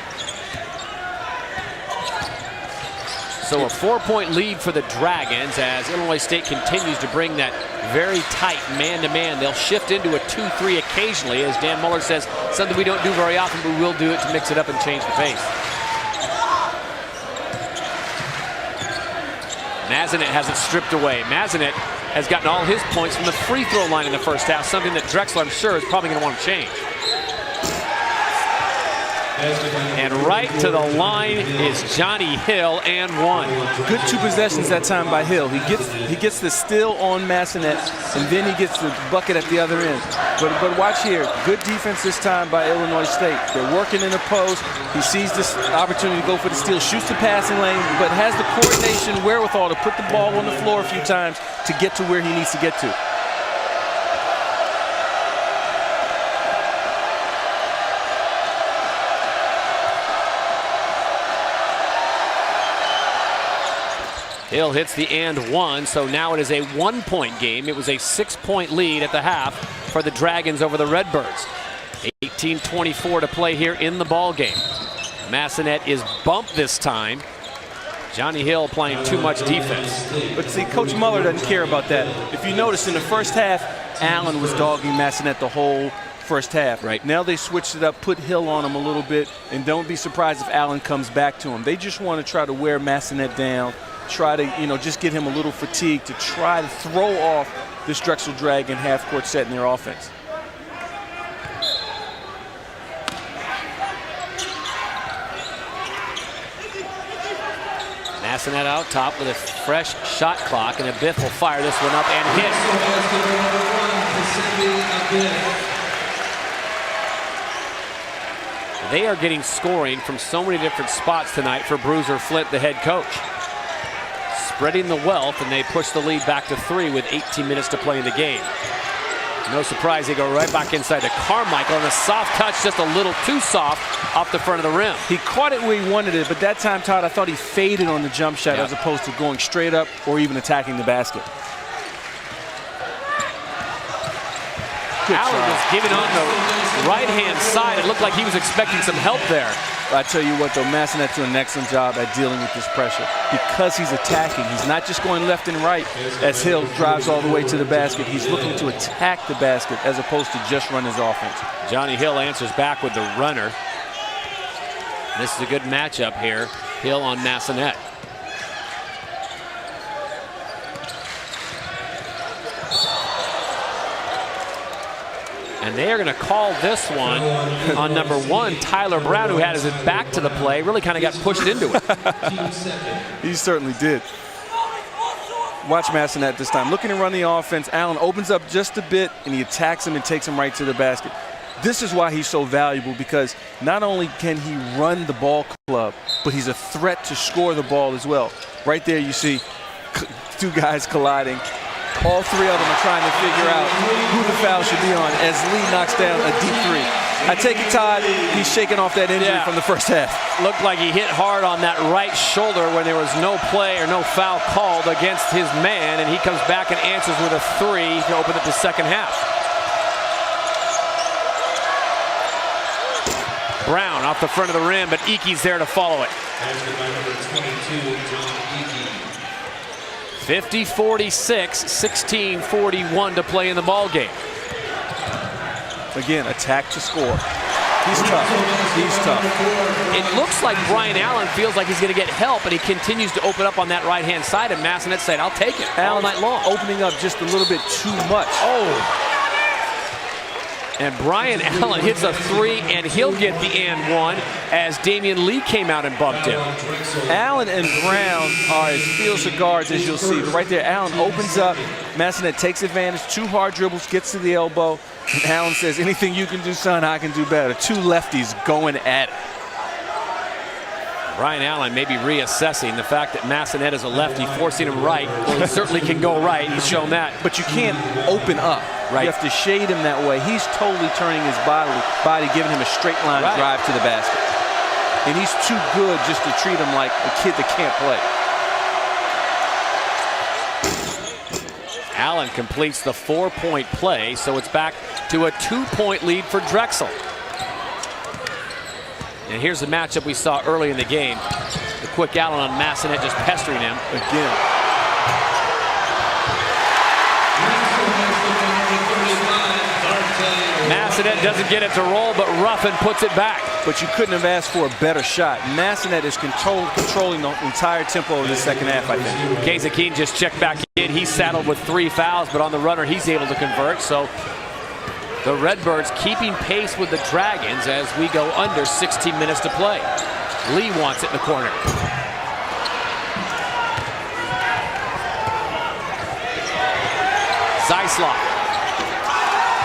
So a 4-point lead for the Dragons as Illinois State continues to bring that very tight man-to-man. They'll shift into a 2-3 occasionally, as Dan Muller says, something we don't do very often, but we'll do it to mix it up and change the pace. Mazinet has it stripped away. Mazinet has gotten all his points from the free throw line in the first half, something that Drexel, I'm sure, is probably going to want to change. And right to the line is Johnny Hill, and 1. Good 2 possessions that time by Hill. He gets the steal on Mazinet, and then he gets the bucket at the other end. But watch here, good defense this time by Illinois State. They're working in the post. He sees this opportunity to go for the steal, shoots the passing lane, but has the coordination wherewithal to put the ball on the floor a few times to get to where he needs to get to. Hill hits the and 1, so now it is a 1-point game. It was a 6-point lead at the half for the Dragons over the Redbirds. 18:24 to play here in the ball game. Mazinet is bumped this time. Johnny Hill playing too much defense. But see, Coach Muller doesn't care about that. If you notice in the first half, Allen was dogging Mazinet the whole first half. Right. Now they switched it up, put Hill on him a little bit, and don't be surprised if Allen comes back to him. They just want to try to wear Massanet down, try to, just get him a little fatigued to try to throw off this Drexel Dragon half-court set in their offense. Massanet out top with a fresh shot clock, and Abiff will fire this one up and hit. They are getting scoring from so many different spots tonight for Bruiser Flint, the head coach. Spreading the wealth, and they push the lead back to 3 with 18 minutes to play in the game. No surprise, they go right back inside to Carmichael, and a soft touch, just a little too soft, off the front of the rim. He caught it where he wanted it, but that time, Todd, I thought he faded on the jump shot as opposed to going straight up or even attacking the basket. Allen was giving on the right-hand side. It looked like he was expecting some help there. I tell you what, though, Massanet's doing an excellent job at dealing with this pressure because he's attacking. He's not just going left and right as Hill drives all the way to the basket. He's looking to attack the basket as opposed to just run his offense. Johnny Hill answers back with the runner. This is a good matchup here. Hill on Massanet. And they are going to call this one on number 1, Tyler Brown, who had his back to the play, really kind of got pushed into it. He certainly did. Watch Massanet this time. Looking to run the offense. Allen opens up just a bit, and he attacks him and takes him right to the basket. This is why he's so valuable, because not only can he run the ball club, but he's a threat to score the ball as well. Right there you see 2 guys colliding. All 3 of them are trying to figure out who the foul should be on as Lee knocks down a deep 3. I take it, Todd, he's shaking off that injury from the first half. Looked like he hit hard on that right shoulder when there was no play or no foul called against his man, and he comes back and answers with a 3 to open up the second half. Brown off the front of the rim, but Ickey's there to follow it. 50-46, 16-41 to play in the ball game. Again, attack to score. He's tough. He's tough. It looks like Brian Allen feels like he's going to get help, and he continues to open up on that right-hand side, and Massanet said, I'll take it all night long. Opening up just a little bit too much. Oh. And Brian Allen hits a 3, and he'll get the and 1 as Damian Lee came out and bumped him. Allen and Brown are as fields of guards as you'll see. But right there, Allen opens up. Massanet takes advantage. 2 hard dribbles, gets to the elbow. And Allen says, anything you can do, son, I can do better. 2 lefties going at it. Brian Allen may be reassessing the fact that Massanet is a lefty, forcing him right. Well, he certainly can go right. He's shown that. But you can't open up. Right. You have to shade him that way. He's totally turning his body, giving him a straight line drive to the basket. And he's too good just to treat him like a kid that can't play. Allen completes the 4-point play, so it's back to a 2-point lead for Drexel. And here's the matchup we saw early in the game. The quick Allen on Massanet just pestering him. Again. Massanet doesn't get it to roll, but Ruffin puts it back. But you couldn't have asked for a better shot. Massanet is controlling the entire tempo of the second half, I think. Kazakine just checked back in. He's saddled with 3 fouls, but on the runner, he's able to convert. So the Redbirds keeping pace with the Dragons as we go under 16 minutes to play. Lee wants it in the corner. Zeislop.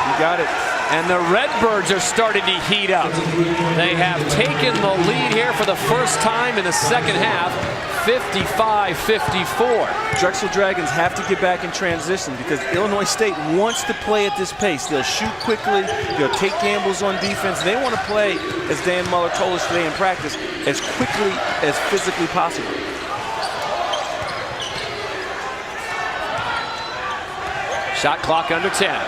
You got it. And the Redbirds are starting to heat up. They have taken the lead here for the first time in the second half, 55-54. Drexel Dragons have to get back in transition because Illinois State wants to play at this pace. They'll shoot quickly. They'll take gambles on defense. They want to play, as Dan Muller told us today in practice, as quickly as physically possible. Shot clock under 10.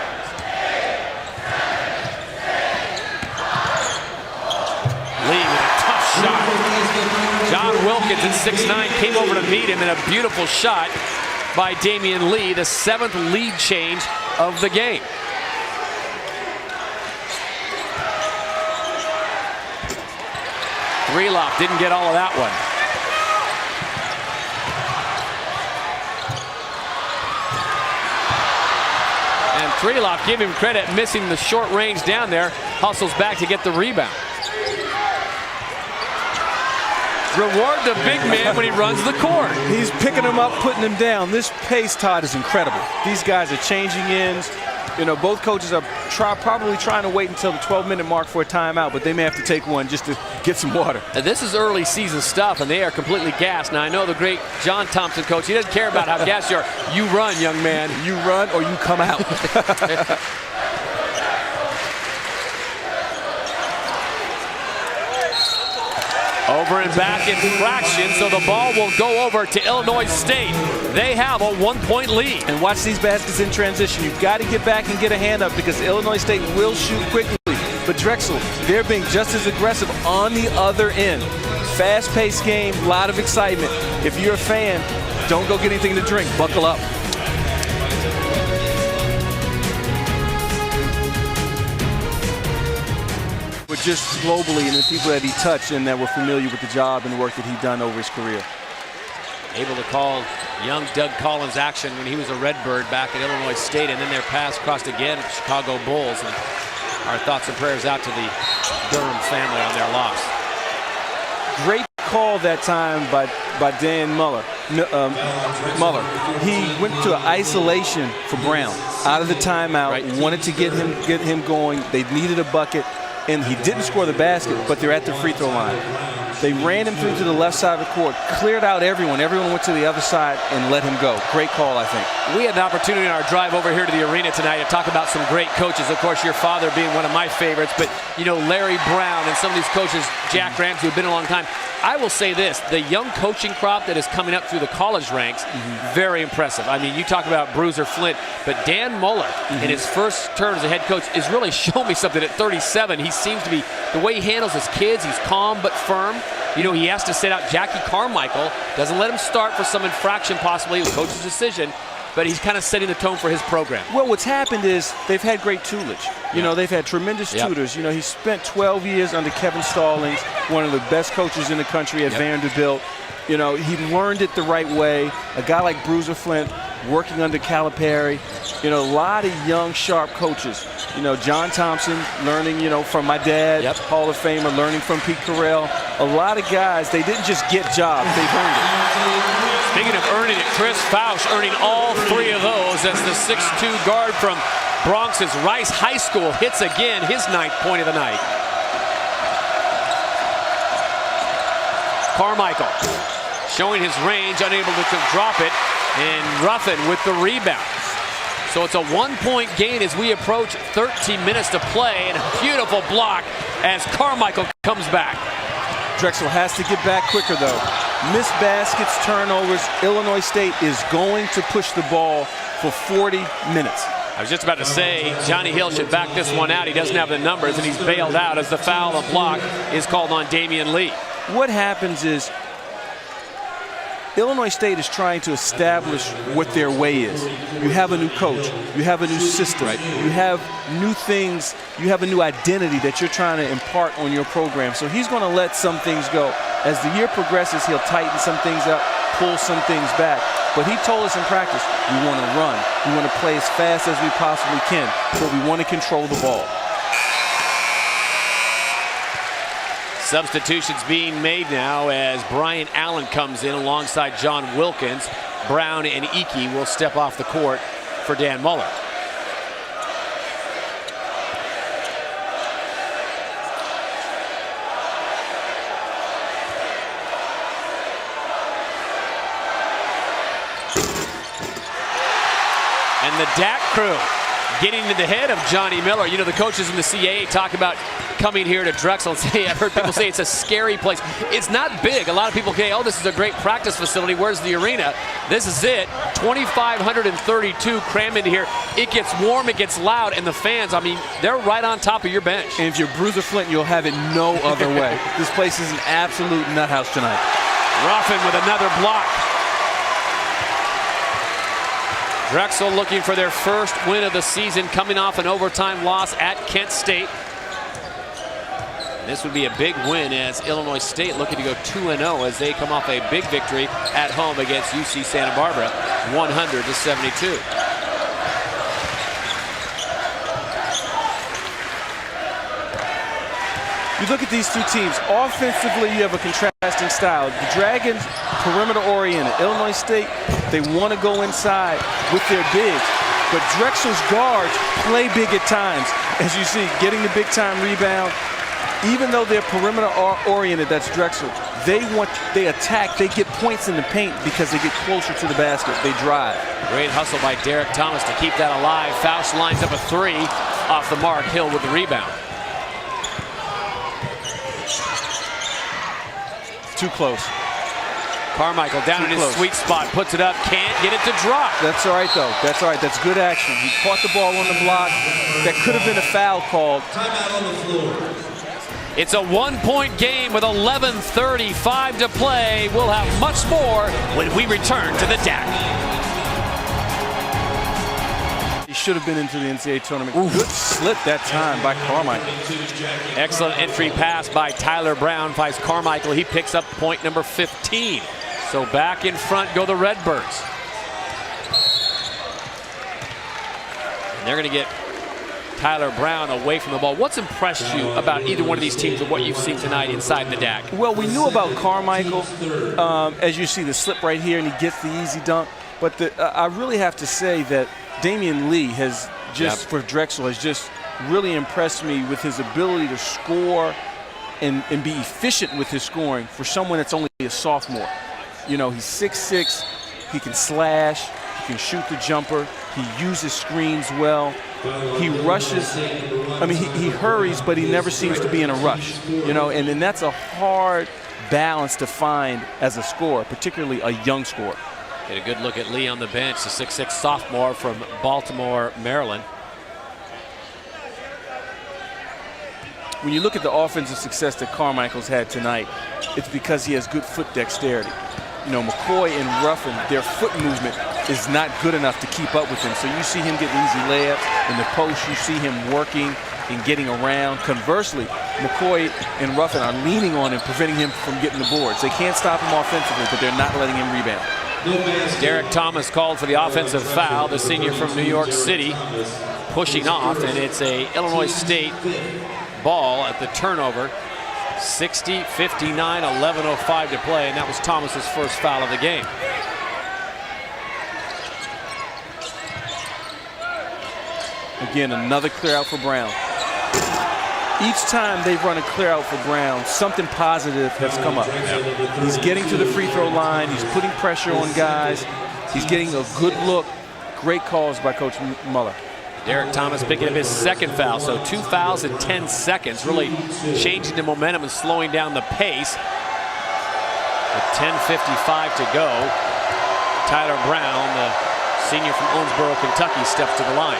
Lee with a tough shot. John Wilkins at 6'9" came over to meet him in a beautiful shot by Damian Lee, the 7th lead change of the game. Drelop didn't get all of that one. And Drelop, give him credit, missing the short range down there, hustles back to get the rebound. Reward the big man when he runs the court. He's picking them up, putting them down. This pace, Todd, is incredible. These guys are changing ends. You know, both coaches are probably trying to wait until the 12-minute mark for a timeout, but they may have to take one just to get some water. And this is early season stuff, and they are completely gassed. Now, I know the great John Thompson coach, he doesn't care about how gassed you are. You run, young man. You run or you come out. Over and back infraction, so the ball will go over to Illinois State. They have a 1-point lead. And watch these baskets in transition. You've got to get back and get a hand up because Illinois State will shoot quickly. But Drexel, they're being just as aggressive on the other end. Fast-paced game, a lot of excitement. If you're a fan, don't go get anything to drink. Buckle up. But just globally and the people that he touched and that were familiar with the job and the work that he'd done over his career. Able to call young Doug Collins action when he was a Redbird back at Illinois State, and then their paths crossed again at the Chicago Bulls. And our thoughts and prayers out to the Durham family on their loss. Great call that time by Dan Muller. He went to an isolation for Brown out of the timeout. Right. Wanted to get him going. They needed a bucket. And he didn't score the basket, but they're at the free throw line. They ran him through to the left side of the court, cleared out everyone. Everyone went to the other side and let him go. Great call, I think. We had an opportunity in our drive over here to the arena tonight to talk about some great coaches. Of course, your father being one of my favorites, but, you know, Larry Brown and some of these coaches, Jack Ramsey, who've been a long time. I will say this, the young coaching crop that is coming up through the college ranks, very impressive. I mean, you talk about Bruiser Flint, but Dan Muller in his first term as a head coach is really showing me something at 37. He seems to be, the way he handles his kids, he's calm but firm. You know, he has to sit out Jackie Carmichael, doesn't let him start for some infraction possibly, it was coach's decision, but he's kind of setting the tone for his program. Well, what's happened is they've had great tutelage. You know, they've had tremendous tutors. You know, he spent 12 years under Kevin Stallings, one of the best coaches in the country at Vanderbilt. You know, he learned it the right way. A guy like Bruiser Flint working under Calipari. You know, a lot of young, sharp coaches. You know, John Thompson learning, you know, from my dad, Hall of Famer, learning from Pete Carell. A lot of guys, they didn't just get jobs, they've earned it. Speaking of earning it, Chris Fausch earning all three of those as the 6'2" guard from Bronx's Rice High School hits again his 9th point of the night. Carmichael showing his range, unable to drop it, and Ruffin with the rebound. So it's a 1-point gain as we approach 13 minutes to play, and a beautiful block as Carmichael comes back. Drexel has to get back quicker, though. Missed baskets, turnovers. Illinois State is going to push the ball for 40 minutes. I was just about to say, Johnny Hill should back this one out. He doesn't have the numbers, and he's bailed out as the foul and block is called on Damian Lee. What happens is Illinois State is trying to establish what their way is. You have a new coach. You have a new system. You have new things. You have a new identity that you're trying to impart on your program. So he's going to let some things go. As the year progresses, he'll tighten some things up, pull some things back. But he told us in practice, we want to run. We want to play as fast as we possibly can, but we want to control the ball. Substitutions being made now as Brian Allen comes in alongside John Wilkins. Brown and Iki will step off the court for Dan Muller. And the DAC crew getting to the head of Johnny Miller. You know, the coaches in the CAA talk about coming here to Drexel and say, I've heard people say it's a scary place. It's not big. A lot of people say, oh, this is a great practice facility. Where's the arena? This is it. 2,532 crammed into here. It gets warm, it gets loud, and the fans, I mean, they're right on top of your bench. And if you're Bruiser Flint, you'll have it no other way. This place is an absolute nut house tonight. Ruffin with another block. Drexel looking for their first win of the season, coming off an overtime loss at Kent State. This would be a big win as Illinois State looking to go 2-0 as they come off a big victory at home against UC Santa Barbara, 100-72. You look at these two teams. Offensively, you have a contrasting style. The Dragons, perimeter-oriented. Illinois State, they want to go inside with their bigs. But Drexel's guards play big at times. As you see, getting the big-time rebound. Even though they're perimeter-oriented, that's Drexel, they attack, they get points in the paint because they get closer to the basket. They drive. Great hustle by Derek Thomas to keep that alive. Faust lines up a three off the mark. Hill with the rebound. Too close. Carmichael down in his sweet spot, puts it up, can't get it to drop. That's all right, though. That's all right. That's good action. He caught the ball on the block. That could have been a foul called. Timeout on the floor. It's a 1-point game with 11:35 to play. We'll have much more when we return to the DAC. He should have been into the NCAA tournament. Ooh. Good slip that time by Carmichael. Excellent entry pass by Tyler Brown. Finds Carmichael. He picks up point number 15. So back in front go the Redbirds. And they're going to get Tyler Brown away from the ball. What's impressed you about either one of these teams or what you've seen tonight inside the DAC? Well, we knew about Carmichael. As you see, the slip right here, and he gets the easy dunk. But I really have to say that Damian Lee has just, for Drexel, has just really impressed me with his ability to score and be efficient with his scoring for someone that's only a sophomore. You know, he's 6'6", he can slash, he can shoot the jumper, he uses screens well, he rushes, I mean, he hurries, but he never seems to be in a rush, you know, and that's a hard balance to find as a scorer, particularly a young scorer. Get a good look at Lee on the bench, the 6'6" sophomore from Baltimore, Maryland. When you look at the offensive success that Carmichael's had tonight, it's because he has good foot dexterity. You know, McCoy and Ruffin, their foot movement is not good enough to keep up with him. So you see him getting easy layups in the post. You see him working and getting around. Conversely, McCoy and Ruffin are leaning on him, preventing him from getting the boards. They can't stop him offensively, but they're not letting him rebound. Derek Thomas called for the offensive foul, the senior from New York City, pushing off, and it's a Illinois State ball at the turnover. 60-59, 11:05 to play, and that was Thomas's first foul of the game. Again, another clear out for Brown. Each time they've run a clear out for Brown, something positive has come up. He's getting to the free throw line. He's putting pressure on guys. He's getting a good look. Great calls by Coach Muller. Derek Thomas picking up his second foul, so 2 fouls in 10 seconds, really changing the momentum and slowing down the pace. With 10:55 to go, Tyler Brown, the senior from Owensboro, Kentucky, steps to the line.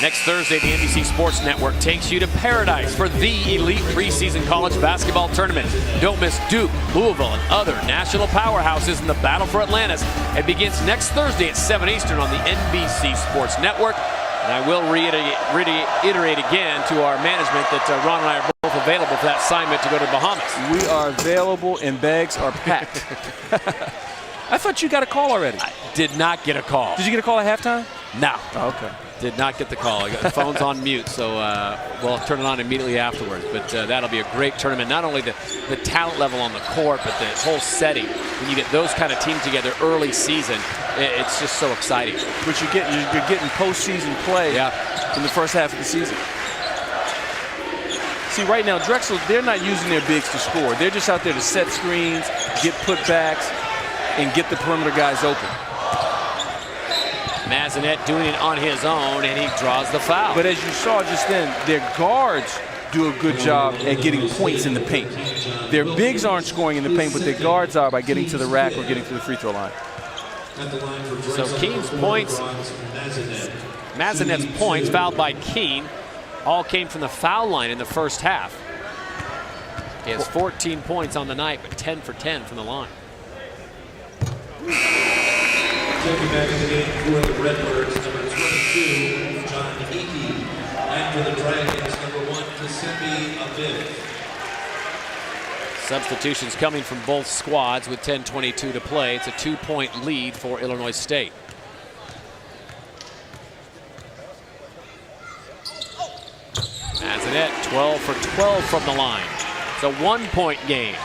Next Thursday, the NBC Sports Network takes you to Paradise for the elite preseason college basketball tournament. Don't miss Duke, Louisville, and other national powerhouses in the battle for Atlantis. It begins next Thursday at 7 Eastern on the NBC Sports Network. And I will reiterate again to our management that Ron and I are both available for that assignment to go to the Bahamas. We are available and bags are packed. I thought you got a call already. I did not get a call. Did you get a call at halftime? No. Oh, okay. Did not get the call. The phone's on mute, so we'll turn it on immediately afterwards. But that'll be a great tournament. Not only the talent level on the court, but the whole setting. When you get those kind of teams together early season, it's just so exciting. But you're getting postseason play in the first half of the season. See, right now, Drexel, they're not using their bigs to score. They're just out there to set screens, get putbacks, and get the perimeter guys open. Mazinet doing it on his own, and he draws the foul. But as you saw just then, their guards do a good job at getting points in the paint. Their bigs aren't scoring in the paint, but their guards are by getting to the rack or getting to the free throw line. So Keene's points, Mazinet's points, fouled by Keene, all came from the foul line in the first half. He has 14 points on the night, but 10 for 10 from the line. Checking back in the game for the Redbirds, number 22, John Hickey. for the Dragons, number 1, Kisimbi Abiv. Substitutions coming from both squads with 10:22 to play. It's a 2-point lead for Illinois State. Mazanet 12 for 12 from the line. It's a 1-point game.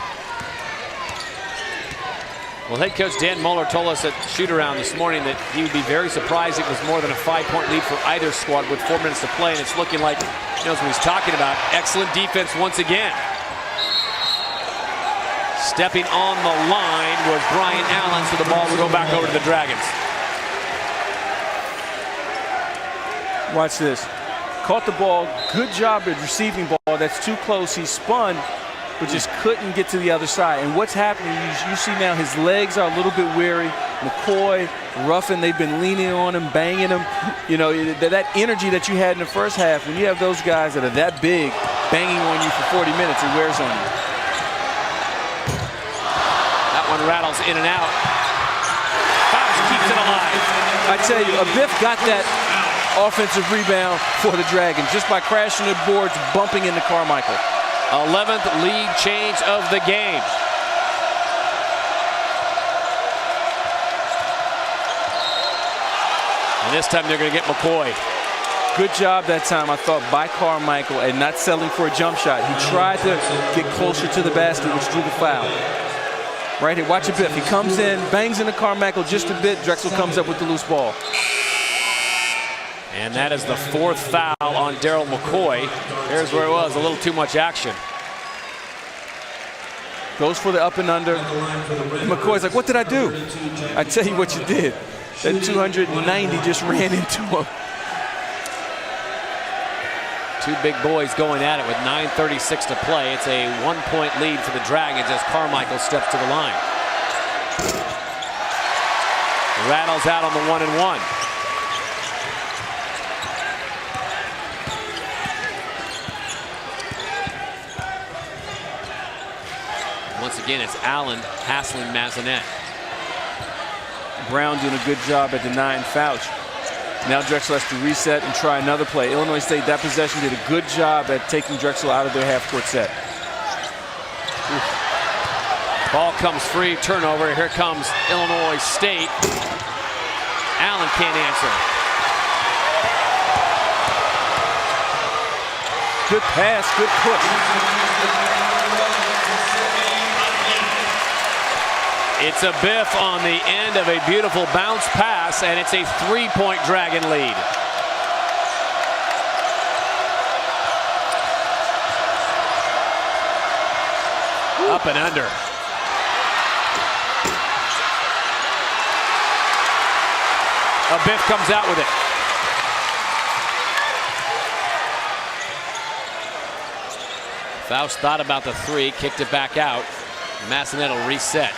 Well, head coach Dan Mueller told us at shoot-around this morning that he would be very surprised it was more than a 5-point lead for either squad with 4 minutes to play, and it's looking like he knows what he's talking about. Excellent defense once again. Stepping on the line was Brian Allen, so the ball will go back over to the Dragons. Watch this. Caught the ball. Good job at receiving ball. That's too close. He spun, but just couldn't get to the other side. And what's happening, you see now his legs are a little bit weary. McCoy, Ruffin, they've been leaning on him, banging him. You know, that energy that you had in the first half, when you have those guys that are that big banging on you for 40 minutes, it wears on you. That one rattles in and out. Fouts keeps it alive. I tell you, Abiff got that offensive rebound for the Dragons just by crashing the boards, bumping into Carmichael. 11th lead change of the game. And this time they're going to get McCoy. Good job that time, I thought, by Carmichael and not settling for a jump shot. He tried to get closer to the basket, which drew the foul. Right here, watch Abiff. He comes in, bangs into Carmichael just a bit. Drexel comes up with the loose ball. And that is the 4th foul on Daryl McCoy. Here's where it was, a little too much action. Goes for the up and under. McCoy's like, what did I do? I tell you what you did. That 290 just ran into him. Two big boys going at it with 9:36 to play. It's a 1-point lead for the Dragons as Carmichael steps to the line. Rattles out on the 1-and-1. Once again, it's Allen hassling Mazanet. Brown doing a good job at the 9 Fouch. Now Drexel has to reset and try another play. Illinois State, that possession, did a good job at taking Drexel out of their half-court set. Ball comes free, turnover. Here comes Illinois State. Allen can't answer. Good pass, good push. It's a biff on the end of a beautiful bounce pass, and it's a 3-point Dragon lead. Up and under. A biff comes out with it. Faust thought about the 3, kicked it back out. Mazanet will reset.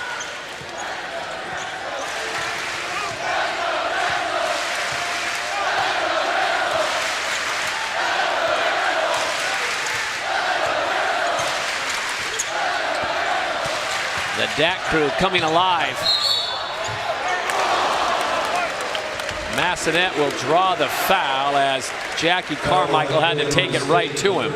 The DAC crew coming alive. Mazanet will draw the foul as Jackie Carmichael had to take it right to him.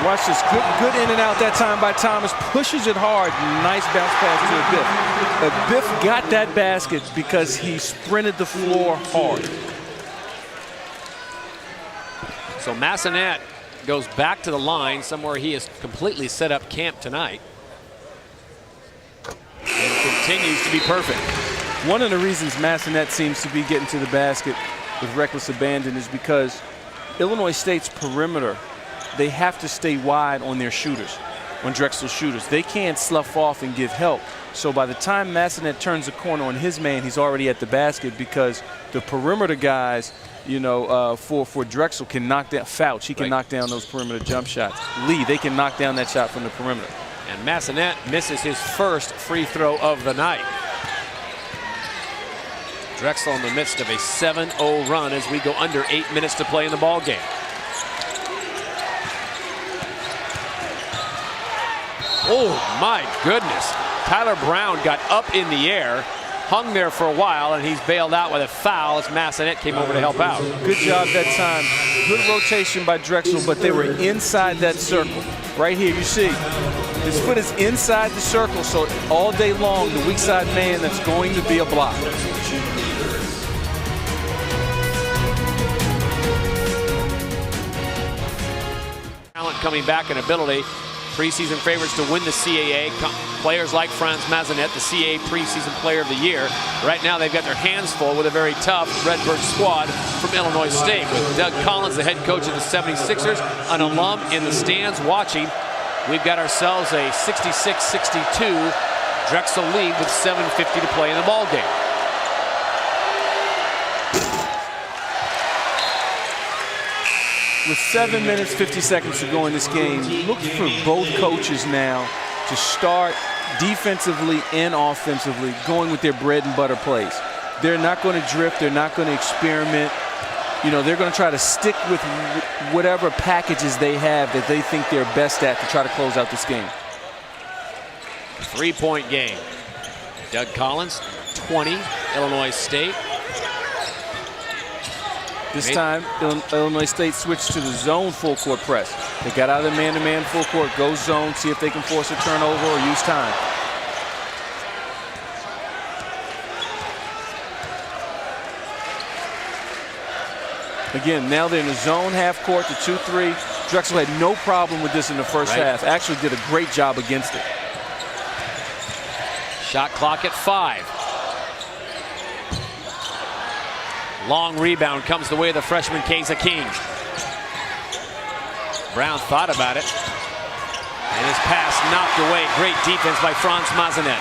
Watch this, good in and out that time by Thomas. Pushes it hard, nice bounce pass to Abiff. Abiff got that basket because he sprinted the floor hard. So Mazanet goes back to the line, somewhere he has completely set up camp tonight. And continues to be perfect. One of the reasons Mazanet seems to be getting to the basket with reckless abandon is because Illinois State's perimeter, they have to stay wide on their shooters, on Drexel's shooters. They can't slough off and give help. So by the time Mazanet turns the corner on his man, he's already at the basket because the perimeter guys, you know, for Drexel can knock down Fouch. He can knock down those perimeter jump shots. Lee, they can knock down that shot from the perimeter. And Mazanet misses his first free throw of the night. Drexel in the midst of a 7-0 run as we go under 8 minutes to play in the ball game. Oh my goodness. Tyler Brown got up in the air hung there for a while, and he's bailed out with a foul as Massanet came over to help out. Good job that time. Good rotation by Drexel, but they were inside that circle. Right here, you see, his foot is inside the circle, so all day long, the weak side man, that's going to be a block. Talent coming back in ability. Preseason favorites to win the CAA. Players like Franz Mazanet, the CAA preseason player of the year. Right now they've got their hands full with a very tough Redbird squad from Illinois State. With Doug Collins, the head coach of the 76ers, an alum in the stands watching. We've got ourselves a 66-62 Drexel lead with 7:50 to play in the ball game. With 7 minutes, 50 seconds to go in this game, look for both coaches now to start defensively and offensively going with their bread and butter plays. They're not going to drift. They're not going to experiment. You know, they're going to try to stick with whatever packages they have that they think they're best at to try to close out this game. 3-point game. Doug Collins, 20, Illinois State. This time, Illinois State switched to the zone full court press. They got out of the man-to-man full court, go zone, see if they can force a turnover or use time. Again, now they're in the zone half court, the 2-3. Drexel had no problem with this in the first half. Actually did a great job against it. Shot clock at 5. Long rebound comes the way of the freshman Keza King. Brown thought about it. And his pass knocked away. Great defense by Franz Mazanet.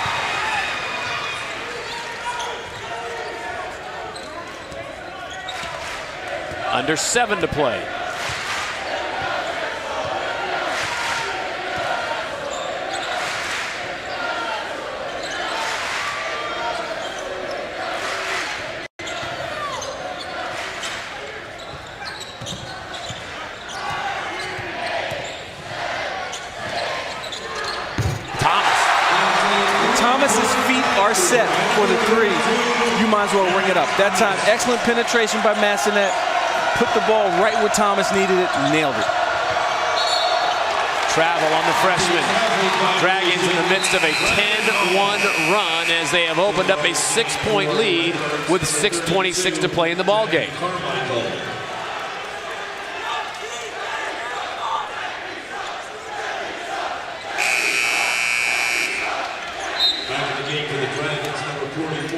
Under 7 to play. Set for the 3, you might as well ring it up. That time, excellent penetration by Massanet. Put the ball right where Thomas needed it, nailed it. Travel on the freshman. Dragons in the midst of a 10-1 run as they have opened up a 6-point lead with 6:26 to play in the ball game.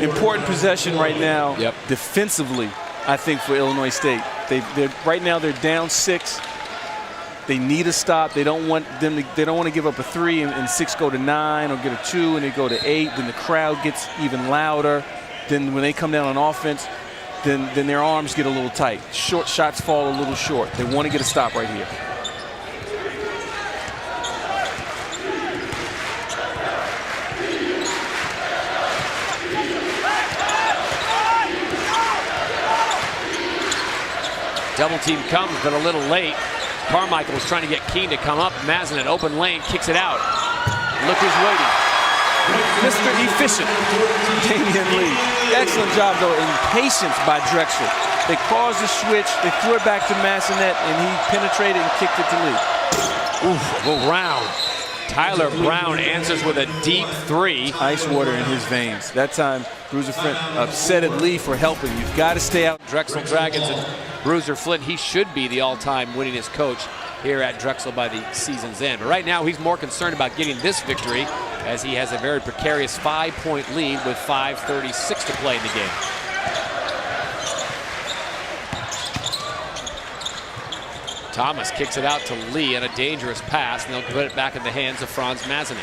Important possession right now. Defensively, I think, for Illinois State. Right now they're down 6. They need a stop. They don't want to give up a 3 and 6 go to 9 or get a 2 and they go to 8. Then the crowd gets even louder. Then when they come down on offense, then their arms get a little tight. Short shots fall a little short. They want to get a stop right here. Double team comes, but a little late. Carmichael was trying to get Keene to come up. Mazanet, open lane, kicks it out. Look who's waiting. Mr. Efficient, Damian Lee. Excellent job, though, in patience by Drexel. They caused the switch, they threw it back to Massanet, and he penetrated and kicked it to Lee. Oof, well, round. Tyler Brown answers with a deep 3. Ice water in his veins. That time, Bruiser Flint upset at Lee for helping. You've got to stay out. Drexel Dragons and Bruiser Flint, he should be the all-time winningest coach here at Drexel by the season's end. But right now, he's more concerned about getting this victory as he has a very precarious 5-point lead with 5:36 to play in the game. Thomas kicks it out to Lee on a dangerous pass, and they'll put it back in the hands of Franz Mazanet.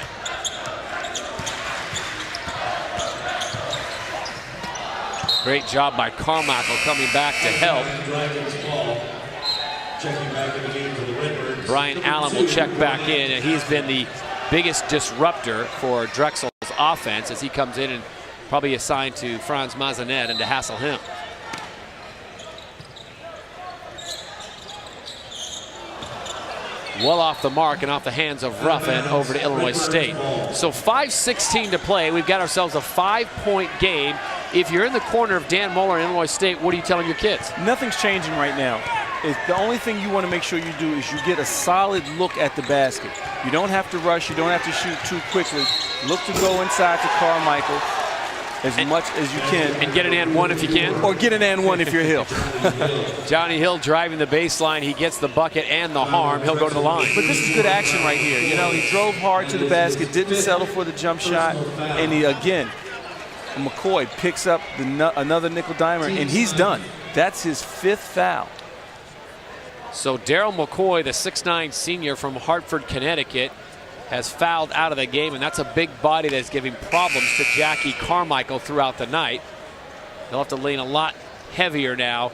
Great job by Carmichael coming back to help. Brian Allen will check back in, and he's been the biggest disruptor for Drexel's offense as he comes in and probably assigned to Franz Mazanet and to hassle him. well off the mark and off the hands of Ruffin over to Illinois State. So 5:16 to play. We've got ourselves a 5-point game. If you're in the corner of Dan Muller and Illinois State, what are you telling your kids? Nothing's changing right now. The only thing you want to make sure you do is you get a solid look at the basket. You don't have to rush. You don't have to shoot too quickly. Look to go inside to Carmichael as much as you can. And get an and one if you can. Or get an and one if you're Hill. Johnny Hill driving the baseline. He gets the bucket and the harm. He'll go to the line. But this is good action right here. You know, he drove hard to the basket, didn't settle for the jump shot, and he, again, McCoy picks up another nickel dimer, and he's done. That's his 5th foul. So Daryl McCoy, the 6'9 senior from Hartford, Connecticut, has fouled out of the game, and that's a big body that's giving problems to Jackie Carmichael throughout the night. They'll have to lean a lot heavier now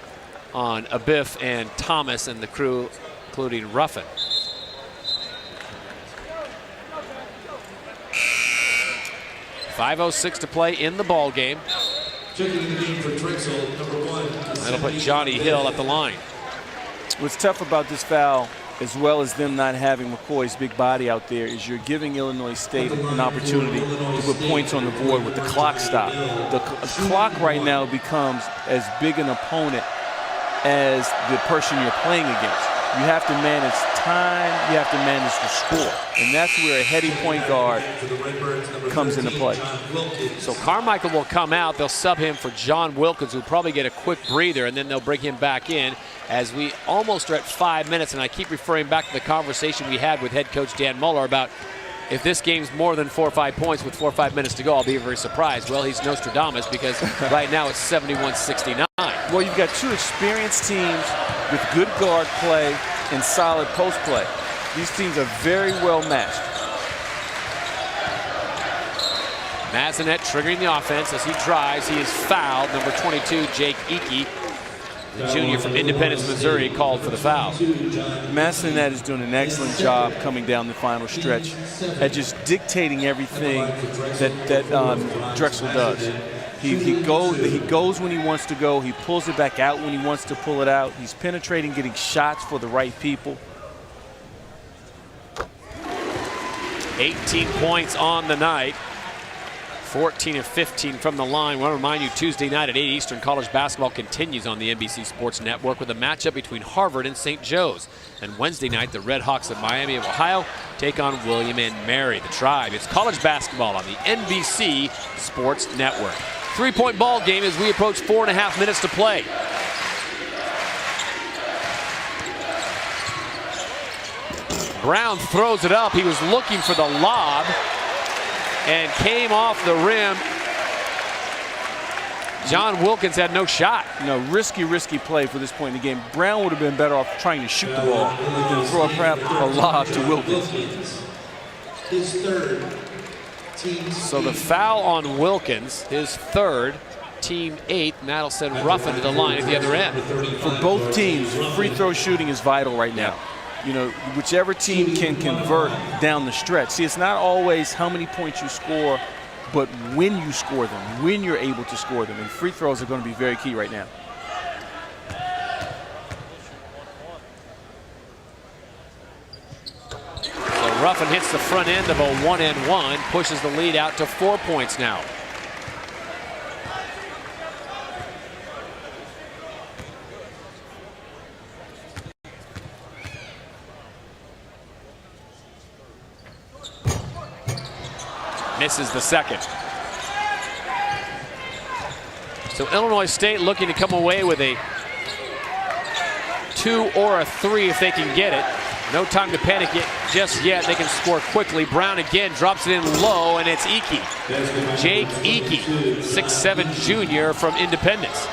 on Abiff and Thomas and the crew, including Ruffin. .506 to play in the ball game. Checking the game for Drexel, number 1. That'll put Johnny Hill at the line. What's tough about this foul, as well as them not having McCoy's big body out there, is you're giving Illinois State an opportunity to put points on the board with the clock stop. The clock right now becomes as big an opponent as the person you're playing against. You have to manage time, you have to manage the score. And that's where a heady point guard comes into play. So Carmichael will come out. They'll sub him for John Wilkins, who'll probably get a quick breather, and then they'll bring him back in as we almost are at 5 minutes. And I keep referring back to the conversation we had with head coach Dan Muller about if this game's more than 4 or 5 points with 4 or 5 minutes to go, I'll be very surprised. Well, he's Nostradamus because right now it's 71-69. Well, you've got two experienced teams with good guard play and solid post play. These teams are very well matched. Mazinet triggering the offense as he drives. He is fouled. Number 22, Jake Icky, the junior from Independence, Missouri, called for the foul. Mazinet is doing an excellent job coming down the final stretch at just dictating everything that Drexel does. He goes when he wants to go. He pulls it back out when he wants to pull it out. He's penetrating, getting shots for the right people. 18 points on the night. 14 of 15 from the line. I want to remind you, Tuesday night at 8 Eastern, college basketball continues on the NBC Sports Network with a matchup between Harvard and St. Joe's. And Wednesday night, the Red Hawks of Miami of Ohio take on William and Mary, the Tribe. It's college basketball on the NBC Sports Network. 3-point ball game as we approach 4.5 minutes to play. Brown throws it up. He was looking for the lob and came off the rim. John Wilkins had no shot. No, risky play for this point in the game. Brown would have been better off trying to shoot the ball than throw a lob to Wilkins. His 3rd. So the foul on Wilkins, his 3rd, team 8th, and that'll send Ruffin to the line at the other end. For both teams, free throw shooting is vital right now. You know, whichever team can convert down the stretch. See, it's not always how many points you score, but when you score them, when you're able to score them. And free throws are going to be very key right now. So Ruffin hits the front end of a 1-and-1, pushes the lead out to 4 points now. Misses the second. So Illinois State looking to come away with a 2 or a 3 if they can get it. No time to panic it just yet. They can score quickly. Brown again drops it in low, and it's Icky. Jake Icky, 6'7" junior from Independence.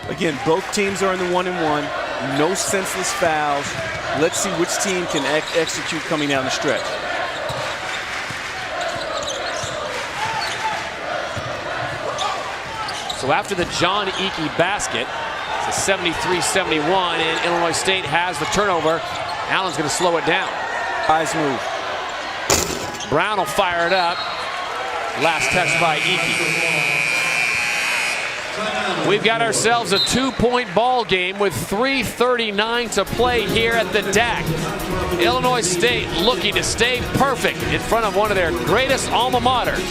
Again, both teams are in the 1-and-1. No senseless fouls. Let's see which team can execute coming down the stretch. So after the John Icky basket, it's a 73-71, and Illinois State has the turnover. Allen's going to slow it down. Eyes move. Brown will fire it up. Last touch by Icky. We've got ourselves a 2-point ball game with 3:39 to play here at the DAC. Illinois State looking to stay perfect in front of one of their greatest alma maters.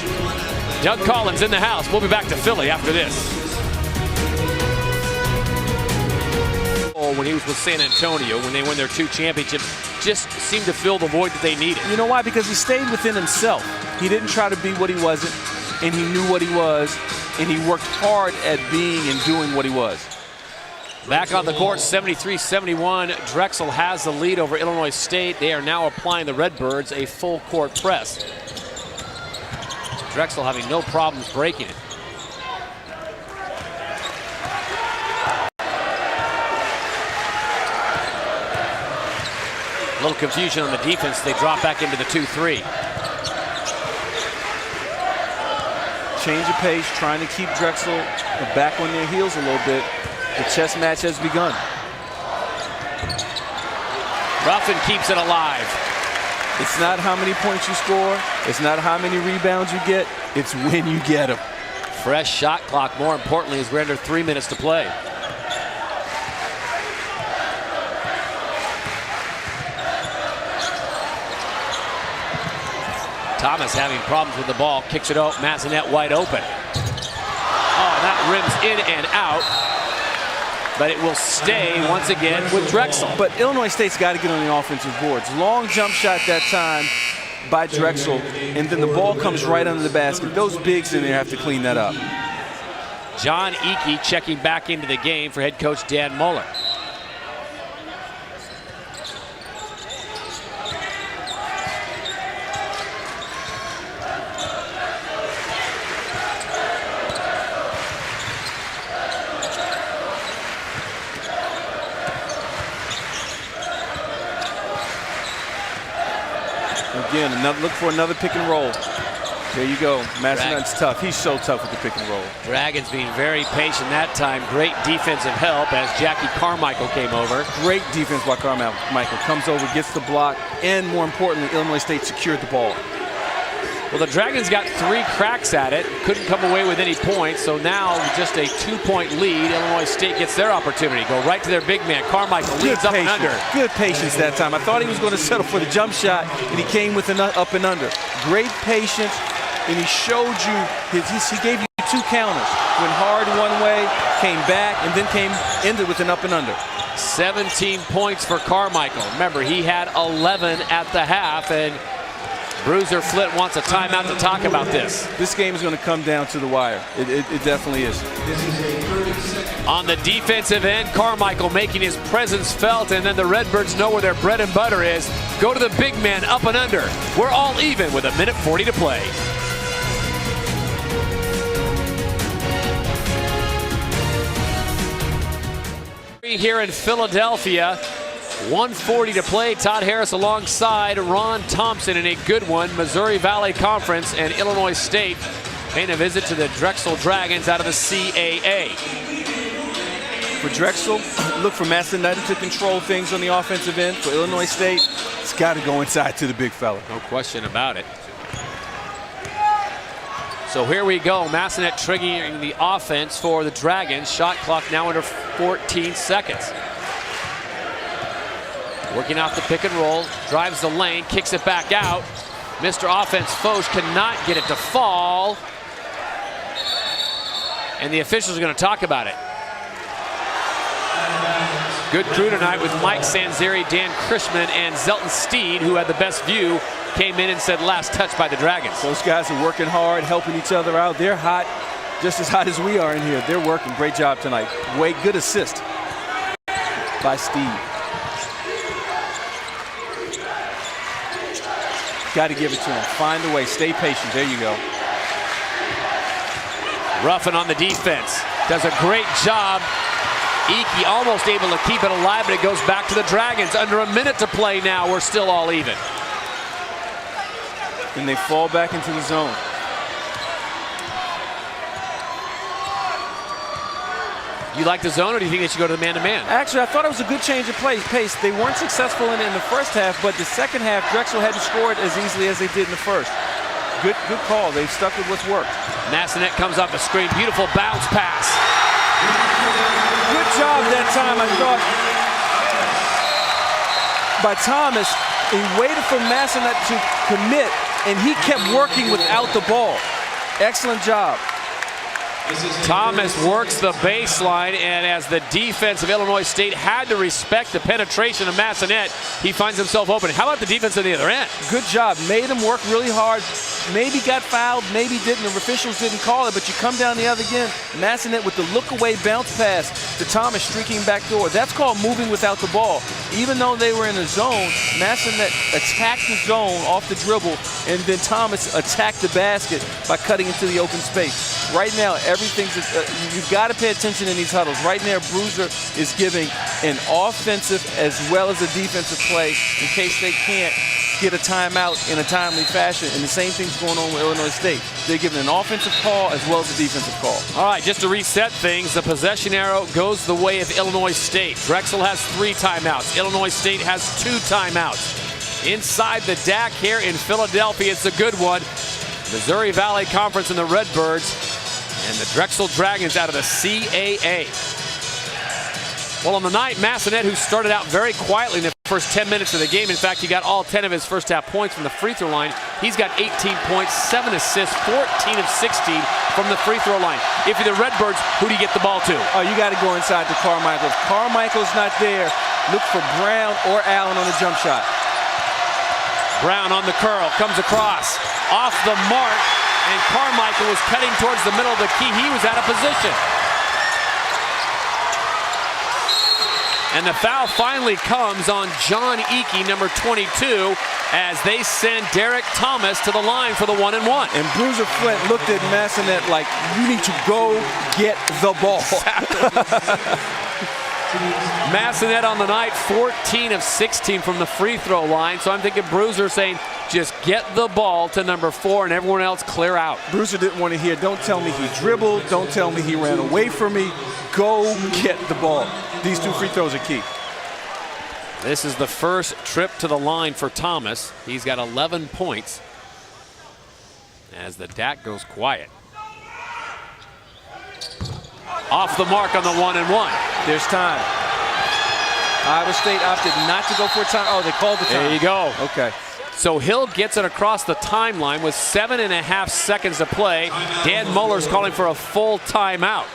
Doug Collins in the house. We'll be back to Philly after this. When he was with San Antonio, when they won their 2 championships, just seemed to fill the void that they needed. You know why? Because he stayed within himself. He didn't try to be what he wasn't, and he knew what he was, and he worked hard at being and doing what he was. Back on the court, 73-71. Drexel has the lead over Illinois State. They are now applying the Redbirds a full court press. Drexel having no problems breaking it. A little confusion on the defense. They drop back into the 2-3. Change of pace, trying to keep Drexel back on their heels a little bit. The chess match has begun. Ruffin keeps it alive. It's not how many points you score. It's not how many rebounds you get. It's when you get them. Fresh shot clock, more importantly, as we're under 3 minutes to play. Thomas having problems with the ball, kicks it out, Massanet wide open. Oh, that rims in and out, but it will stay once again with Drexel. But Illinois State's got to get on the offensive boards. Long jump shot that time by Drexel, and then the ball comes right under the basket. Those bigs in there have to clean that up. John Eakey checking back into the game for head coach Dan Muller. Again, look for another pick and roll. There you go. Massanet's tough. He's so tough with the pick and roll. Dragons being very patient that time. Great defensive help as Jackie Carmichael came over. Great defense by Carmichael. Comes over, gets the block, and more importantly, Illinois State secured the ball. Well, the Dragons got 3 cracks at it. Couldn't come away with any points. So now just a 2-point lead. Illinois State gets their opportunity. Go right to their big man. Carmichael leads up and under. Good patience that time. I thought he was going to settle for the jump shot, and he came with an up and under. Great patience, and he showed you, he gave you 2 counters. Went hard one way, came back, and then ended with an up and under. 17 points for Carmichael. Remember, he had 11 at the half, and Bruiser Flint wants a timeout to talk about this. This game is going to come down to the wire. It definitely is. On the defensive end, Carmichael making his presence felt, and then the Redbirds know where their bread and butter is. Go to the big man, up and under. We're all even with 1:40 to play. Here in Philadelphia. 1:40 to play. Todd Harris alongside Ron Thompson in a good one. Missouri Valley Conference and Illinois State paying a visit to the Drexel Dragons out of the CAA. For Drexel, look for Massanet to control things on the offensive end. For Illinois State, it's got to go inside to the big fella. No question about it. So here we go. Massanet triggering the offense for the Dragons. Shot clock now under 14 seconds. Working off the pick and roll, drives the lane, kicks it back out. Mr. Offense Foch cannot get it to fall. And the officials are going to talk about it. Good crew tonight with Mike Sanzeri, Dan Chrisman, and Zelton Steed, who had the best view, came in and said last touch by the Dragons. Those guys are working hard, helping each other out. They're hot, just as hot as we are in here. They're working. Great job tonight. Good assist by Steed. Got to give it to him. Find a way. Stay patient. There you go. Ruffin on the defense. Does a great job. Eakey almost able to keep it alive, but it goes back to the Dragons. Under a minute to play now. We're still all even. And they fall back into the zone. You like the zone, or do you think they should go to the man-to-man? Actually, I thought it was a good change of pace. They weren't successful in it in the first half, but the second half, Drexel hadn't scored as easily as they did in the first. Good call. They've stuck with what's worked. Massanet comes off the screen. Beautiful bounce pass. that time, I thought, by Thomas. He waited for Massanet to commit, and he kept working without the ball. Excellent job. Thomas works the baseline, and as the defense of Illinois State had to respect the penetration of Massanet, he finds himself open. How about the defense on the other end? Good job. Made him work really hard. Maybe got fouled, maybe didn't. The officials didn't call it, but you come down the other again. Massanet with the look-away bounce pass to Thomas streaking back door. That's called moving without the ball. Even though they were in a zone, Massanet attacked the zone off the dribble, and then Thomas attacked the basket by cutting into the open space. Right now, everything's you've got to pay attention in these huddles. Right now, Bruiser is giving an offensive as well as a defensive play in case they can't get a timeout in a timely fashion. And the same thing's going on with Illinois State. They're giving an offensive call as well as a defensive call. All right, just to reset things, the possession arrow goes the way of Illinois State. Drexel has 3 timeouts. Illinois State has 2 timeouts. Inside the DAC here in Philadelphia, it's a good one. Missouri Valley Conference and the Redbirds, and the Drexel Dragons out of the CAA. Well, on the night, Massanet, who started out very quietly in the first 10 minutes of the game, in fact, he got all 10 of his first half points from the free throw line. He's got 18 points, 7 assists, 14 of 16 from the free throw line. If you're the Redbirds, who do you get the ball to? Oh, you got to go inside to Carmichael. If Carmichael's not there, look for Brown or Allen on the jump shot. Brown on the curl, comes across, off the mark, and Carmichael was cutting towards the middle of the key. He was out of position. And the foul finally comes on John Eakey, number 22, as they send Derek Thomas to the line for the 1-and-1. And Bruiser Flint looked at Massanet like, you need to go get the ball. Massanet on the night, 14 of 16 from the free throw line. So I'm thinking Bruiser saying, just get the ball to number 4 and everyone else clear out. Bruiser didn't want to hear, don't tell me he dribbled, don't tell me he ran away from me. Go get the ball. These 2 free throws are key. This is the first trip to the line for Thomas. He's got 11 points as the DAC goes quiet. Off the mark on the 1-and-1. There's time. Iowa State opted not to go for a time. Oh, they called the time. There you go. Okay. So Hill gets it across the timeline with 7.5 seconds to play. Dan Muller's calling for a full timeout.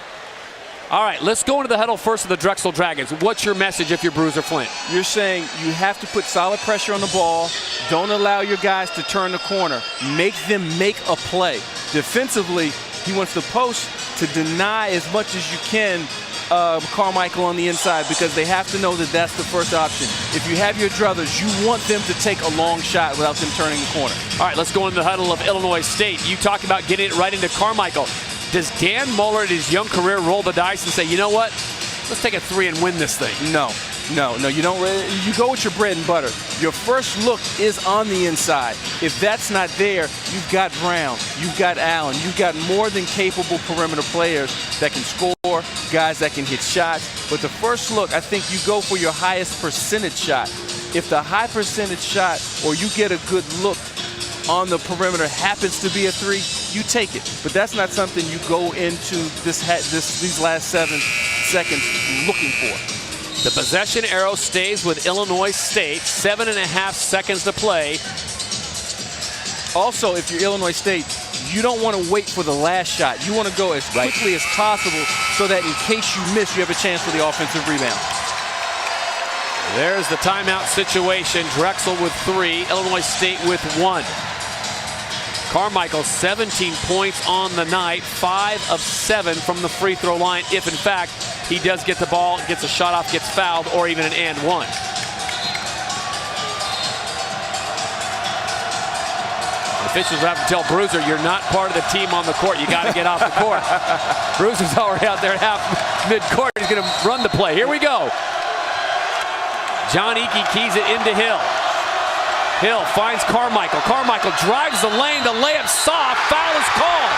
All right, let's go into the huddle first of the Drexel Dragons. What's your message if you're Bruiser Flint? You're saying you have to put solid pressure on the ball. Don't allow your guys to turn the corner. Make them make a play. Defensively, he wants the post to deny as much as you can Carmichael on the inside, because they have to know that that's the first option. If you have your druthers, you want them to take a long shot without them turning the corner. All right, let's go into the huddle of Illinois State. You talk about getting it right into Carmichael. Does Dan Muller in his young career roll the dice and say, you know what, let's take a 3 and win this thing? No, you don't. You go with your bread and butter. Your first look is on the inside. If that's not there, you've got Brown, you've got Allen, you've got more than capable perimeter players that can score, guys that can hit shots. But the first look, I think you go for your highest percentage shot. If the high percentage shot, or you get a good look on the perimeter, happens to be a 3, you take it. But that's not something you go into these last 7 seconds looking for. The possession arrow stays with Illinois State. 7.5 seconds to play. Also, if you're Illinois State, you don't want to wait for the last shot. You want to go as quickly as possible so that in case you miss, you have a chance for the offensive rebound. There's the timeout situation. Drexel with 3, Illinois State with 1. Carmichael, 17 points on the night, 5 of 7 from the free throw line. If, in fact, he does get the ball, gets a shot off, gets fouled, or even an and 1. Officials have to tell Bruiser, you're not part of the team on the court. You got to get off the court. Bruiser's already out there at half mid-court. He's going to run the play. Here we go. John Eakey keys it into Hill. Hill finds Carmichael. Carmichael drives the lane. The layup soft. Foul is called.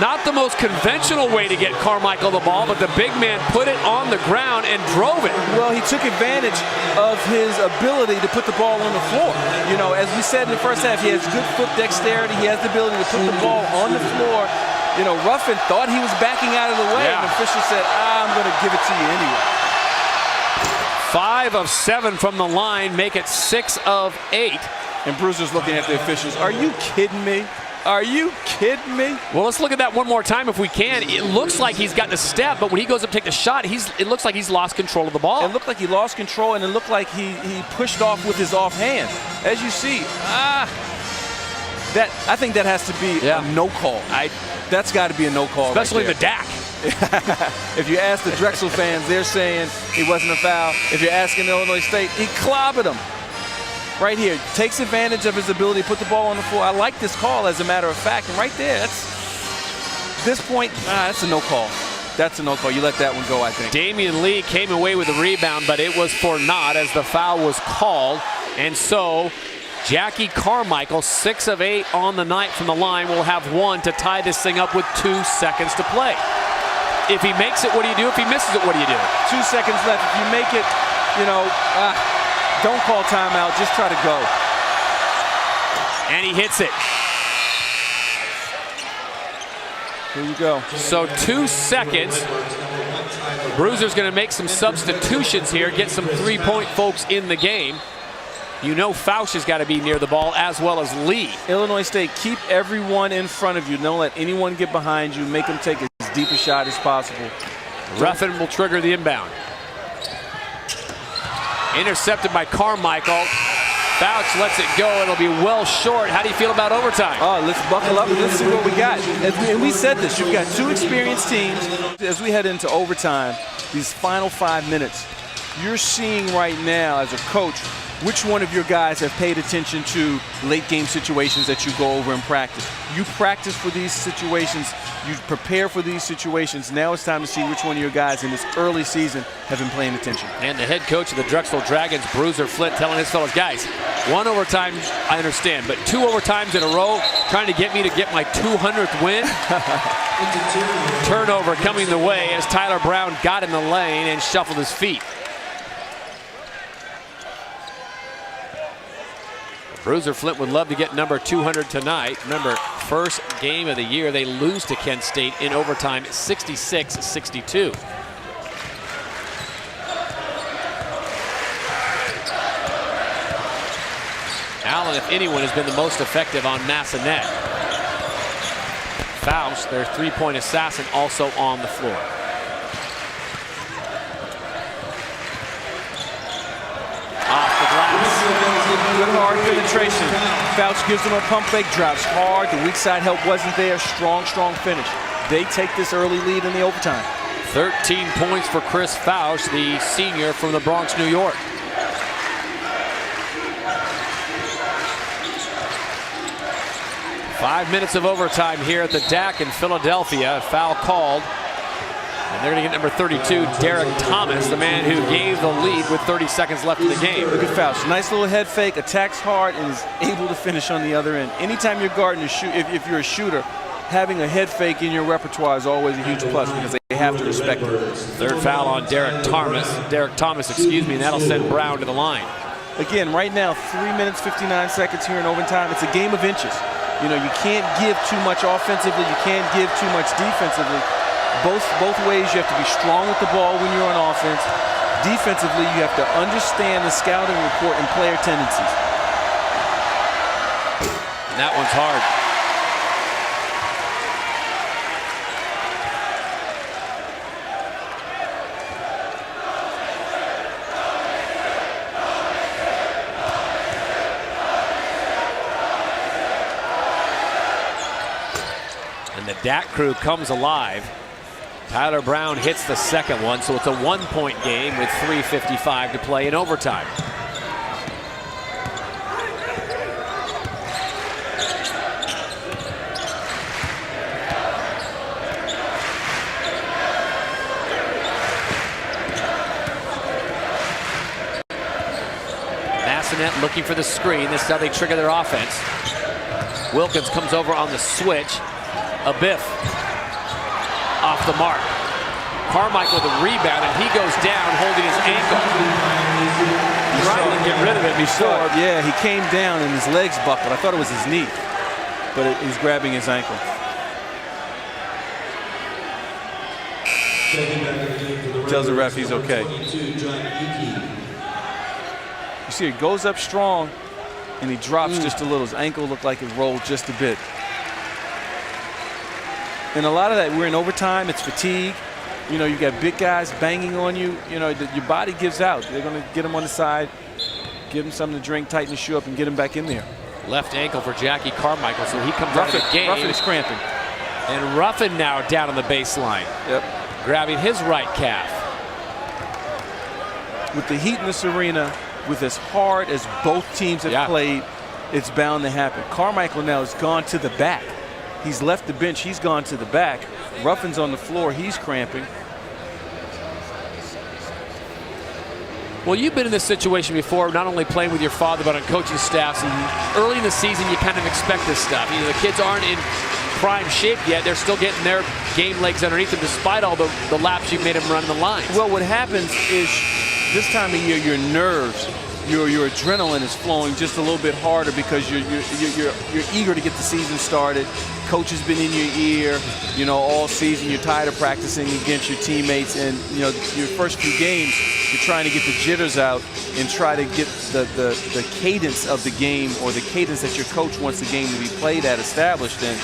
Not the most conventional way to get Carmichael the ball, but the big man put it on the ground and drove it. Well, he took advantage of his ability to put the ball on the floor. You know, as we said in the first half, he has good foot dexterity. He has the ability to put the ball on the floor You know, Ruffin thought he was backing out of the way, and the official said, I'm going to give it to you anyway. 5 of 7 from the line, make it 6 of 8. And Bruiser's looking at the officials. Are you kidding me? Are you kidding me? Well, let's look at that one more time if we can. It looks like he's gotten a step, but when he goes up to take the shot, it looks like he's lost control of the ball. It looked like he lost control, and it looked like he pushed off with his offhand. As you see, I think that has to be a no call. That's got to be a no call. Especially right the DAC. If you ask the Drexel fans, they're saying it wasn't a foul. If you're asking Illinois State, he clobbered him. Right here, takes advantage of his ability to put the ball on the floor. I like this call, as a matter of fact. And right there, this point, that's a no call. That's a no call. You let that one go, I think. Damian Lee came away with a rebound, but it was for naught as the foul was called. And so Jackie Carmichael, 6 of 8 on the night from the line, will have 1 to tie this thing up with 2 seconds to play. If he makes it, what do you do? If he misses it, what do you do? 2 seconds left. If you make it, you know, don't call timeout, just try to go. And he hits it. Here you go. So 2 seconds. Bruiser's going to make some substitutions here, get some three-point folks in the game. You know Fausch has got to be near the ball, as well as Lee. Illinois State, keep everyone in front of you. Don't let anyone get behind you. Make them take as deep a shot as possible. Ruffin will trigger the inbound. Intercepted by Carmichael. Fausch lets it go. It'll be well short. How do you feel about overtime? Oh, let's buckle up and let's see what we got. And we said this. You've got 2 experienced teams. As we head into overtime, these final 5 minutes, you're seeing right now as a coach which one of your guys have paid attention to late game situations that you go over and practice. You practice for these situations. You prepare for these situations. Now it's time to see which one of your guys in this early season have been paying attention. And the head coach of the Drexel Dragons, Bruiser Flint, telling his fellows, guys, 1 overtime, I understand, but 2 overtimes in a row, trying to get me to get my 200th win. Turnover coming the way as Tyler Brown got in the lane and shuffled his feet. Bruiser Flint would love to get number 200 tonight. Remember, first game of the year, they lose to Kent State in overtime, 66-62. Allen, if anyone, has been the most effective on Massanet. Fausch, their three-point assassin, also on the floor. Off the glass. Good hard penetration. Fausch gives them a pump fake, drops hard. The weak side help wasn't there. Strong finish. They take this early lead in the overtime. 13 points for Chris Fausch, the senior from the Bronx, New York. Five minutes of overtime here at the DAC in Philadelphia. A foul called. And they're going to get number 32, Derek Thomas, the man who gave the lead with 30 seconds left in the game. Look at Fausch. Nice little head fake, attacks hard, and is able to finish on the other end. Anytime you're guarding a shoot, if you're a shooter, having a head fake in your repertoire is always a huge plus because they have to respect it. Third foul on Derek Thomas, and that'll send Brown to the line. Again, right now, 3 minutes, 59 seconds here in overtime. It's a game of inches. You know, you can't give too much offensively. You can't give too much defensively. Both ways, you have to be strong with the ball when you're on offense. Defensively, you have to understand the scouting report and player tendencies. And that one's hard. And the DAC crew comes alive. Tyler Brown hits the second one, so it's a 1-point game with 3:55 to play in overtime. Massanet looking for the screen. This is how they trigger their offense. Wilkins comes over on the switch. A biff off the mark. Carmichael with a rebound, and he goes down holding his ankle. Trying to get rid of it before. Yeah, he came down and his legs buckled. I thought it was his knee, but he's grabbing his ankle. Checking back in the game for the Tells the Red ref he's Birds, okay. number 22, John Ike. You see, it goes up strong, and he drops just a little. His ankle looked like it rolled just a bit. And a lot of that, we're in overtime. It's fatigue. You know, you got big guys banging on you. You know, your body gives out. They're going to get him on the side, give him something to drink, tighten the shoe up, and get him back in there. Left ankle for Jackie Carmichael, so he comes out of the game. Ruffin is cramping. And Ruffin now down on the baseline. Yep. Grabbing his right calf. With the heat in this arena, with as hard as both teams have played, it's bound to happen. Carmichael now has gone to the back. He's left the bench. He's gone to the back. Ruffin's on the floor. He's cramping. Well, you've been in this situation before, not only playing with your father, but on coaching staffs. And early in the season, you kind of expect this stuff. You know, the kids aren't in prime shape yet. They're still getting their game legs underneath them, despite all the laps you've made them run the lines. Well, what happens is this time of year, your nerves, your adrenaline is flowing just a little bit harder because you're eager to get the season started. Coach has been in your ear, you know, all season. You're tired of practicing against your teammates, and you know, your first few games, you're trying to get the jitters out and try to get the cadence of the game, or the cadence that your coach wants the game to be played at established. And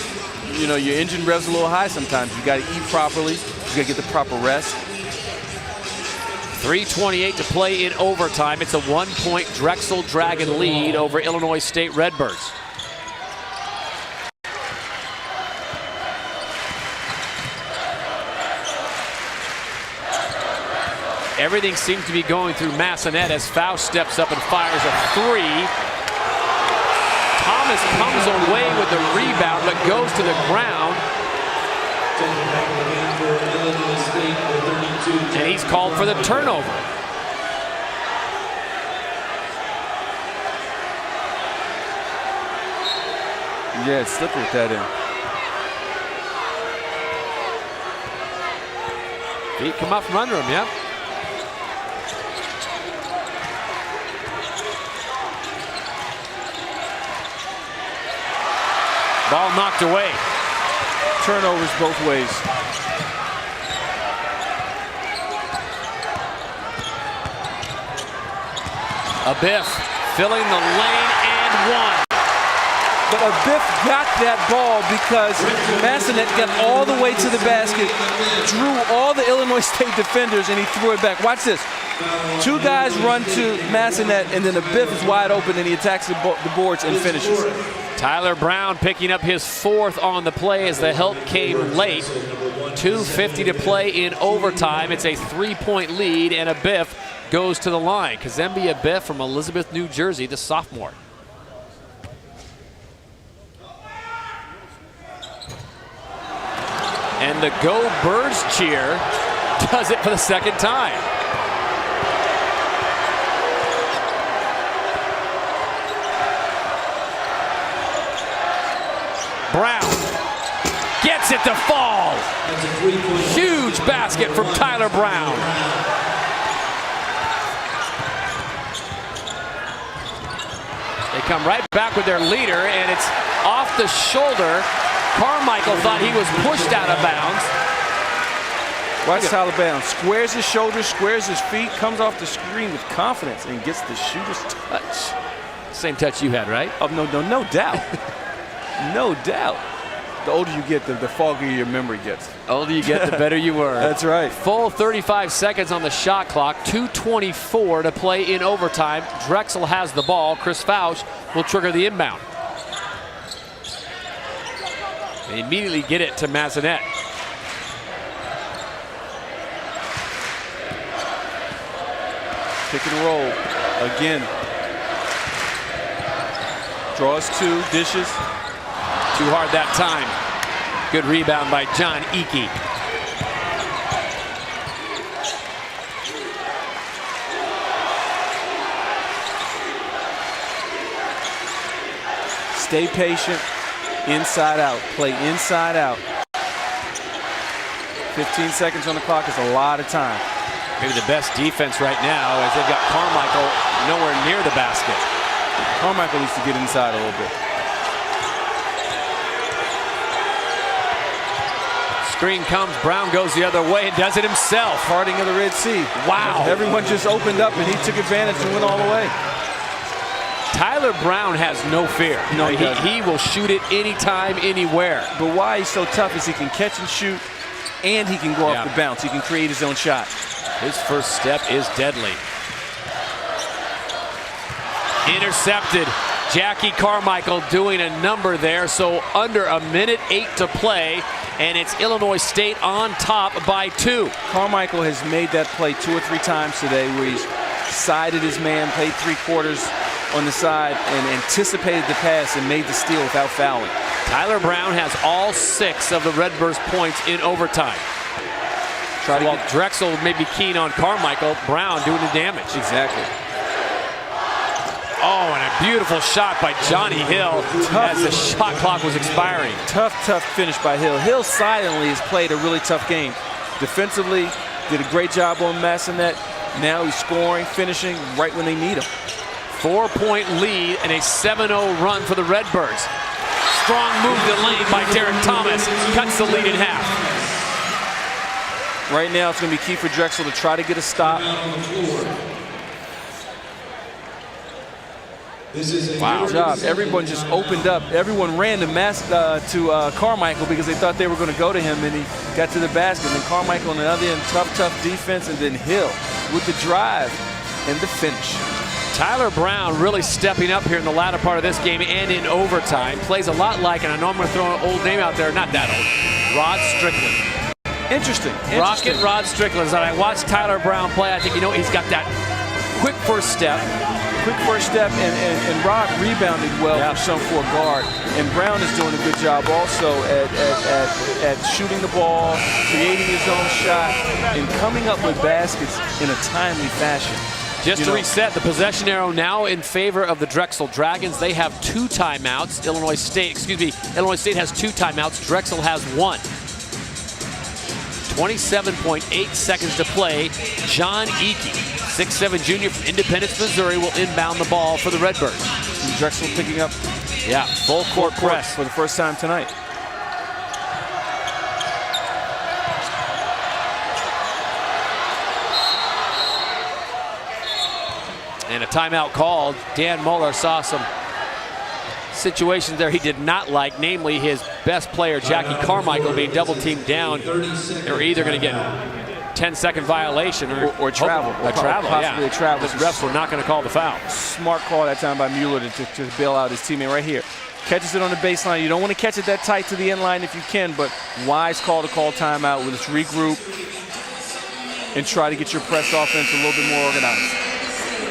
you know, your engine revs a little high sometimes. You got to eat properly. You got to get the proper rest. 3:28 to play in overtime. It's a 1-point Drexel Dragon lead over Illinois State Redbirds. Everything seems to be going through Massanet as Faust steps up and fires a three. Thomas comes away with the rebound but goes to the ground. And he's called for the turnover. Yeah, it's slippery with that in. Feet come up from under him, yep. Ball knocked away. Turnovers both ways. Abiff filling the lane and one. But Abiff got that ball because Massanet got all the way to the basket, drew all the Illinois State defenders, and he threw it back. Watch this. Two guys run to Massanet, and then Abiff is wide open, and he attacks the boards and finishes. Tyler Brown picking up his fourth on the play as the help came late. 2:50 to play in overtime. It's a 3-point lead, and Abiff goes to the line. Kazembe Abiff from Elizabeth, New Jersey, the sophomore. And the Go Birds cheer does it for the second time. Brown gets it to fall. Huge basket from Tyler Brown. They come right back with their leader, and it's off the shoulder. Carmichael thought he was pushed out of bounds. Watch Tyler Brown. Squares his shoulders, squares his feet, comes off the screen with confidence, and gets the shooter's touch. Same touch you had, right? Oh, no doubt. No doubt. The older you get, the foggier your memory gets. The older you get, the better you were. That's right. Full 35 seconds on the shot clock. 2:24 to play in overtime. Drexel has the ball. Chris Faust will trigger the inbound. They immediately get it to Massanet. Pick and roll again. Draws two, dishes. Too hard that time. Good rebound by John Ike. Stay patient. Inside out. Play inside out. 15 seconds on the clock is a lot of time. Maybe the best defense right now as they've got Carmichael nowhere near the basket. Carmichael needs to get inside a little bit. Screen comes, Brown goes the other way and does it himself. Parting of the Red Sea. Wow. Everyone just opened up and he took advantage and went all the way. Tyler Brown has no fear. No, he will shoot it anytime, anywhere. But why he's so tough is he can catch and shoot, and he can go off the bounce. He can create his own shot. His first step is deadly. Intercepted. Jackie Carmichael doing a number there, so under 1:08 to play, and it's Illinois State on top by 2. Carmichael has made that play 2 or 3 times today where he's sided his man, played 3/4 on the side, and anticipated the pass and made the steal without fouling. Tyler Brown has all 6 of the Redbirds' points in overtime. While Drexel may be keen on Carmichael, Brown doing the damage. Exactly. Oh, and a beautiful shot by Johnny Hill as the shot clock was expiring. Tough finish by Hill. Hill silently has played a really tough game. Defensively, did a great job on Massanet. Now he's scoring, finishing right when they need him. 4-point lead and a 7-0 run for the Redbirds. Strong move to the lane by Derek Thomas. Cuts the lead in half. Right now it's going to be key for Drexel to try to get a stop. Wow. Good job. Everyone just opened up. Everyone ran to Carmichael because they thought they were going to go to him, and he got to the basket. And then Carmichael on the other end, tough defense, and then Hill with the drive and the finish. Tyler Brown really stepping up here in the latter part of this game and in overtime. Plays a lot like, and I know I'm going to throw an old name out there, not that old, Rod Strickland. Interesting. Rocket Rod Strickland. As I watch Tyler Brown play, I think, he's got that quick first step. And Rod rebounded well from some for a guard. And Brown is doing a good job also at shooting the ball, creating his own shot, and coming up with baskets in a timely fashion. Just to reset, the possession arrow now in favor of the Drexel Dragons. They have 2 timeouts. Illinois State has 2 timeouts. Drexel has 1. 27.8 seconds to play. John Eakey, 6'7" junior from Independence, Missouri, will inbound the ball for the Redbirds. And Drexel picking up full court press for the first time tonight. And a timeout called. Dan Muller saw some situations there he did not like, namely his best player, Jackie Carmichael, being double teamed down. They're either going to get 10-second violation or travel. Possibly a travel. The refs were not going to call the foul. Smart call that time by Mueller to bail out his teammate right here. Catches it on the baseline. You don't want to catch it that tight to the end line if you can, but wise call to call timeout. Let's regroup and try to get your press offense a little bit more organized.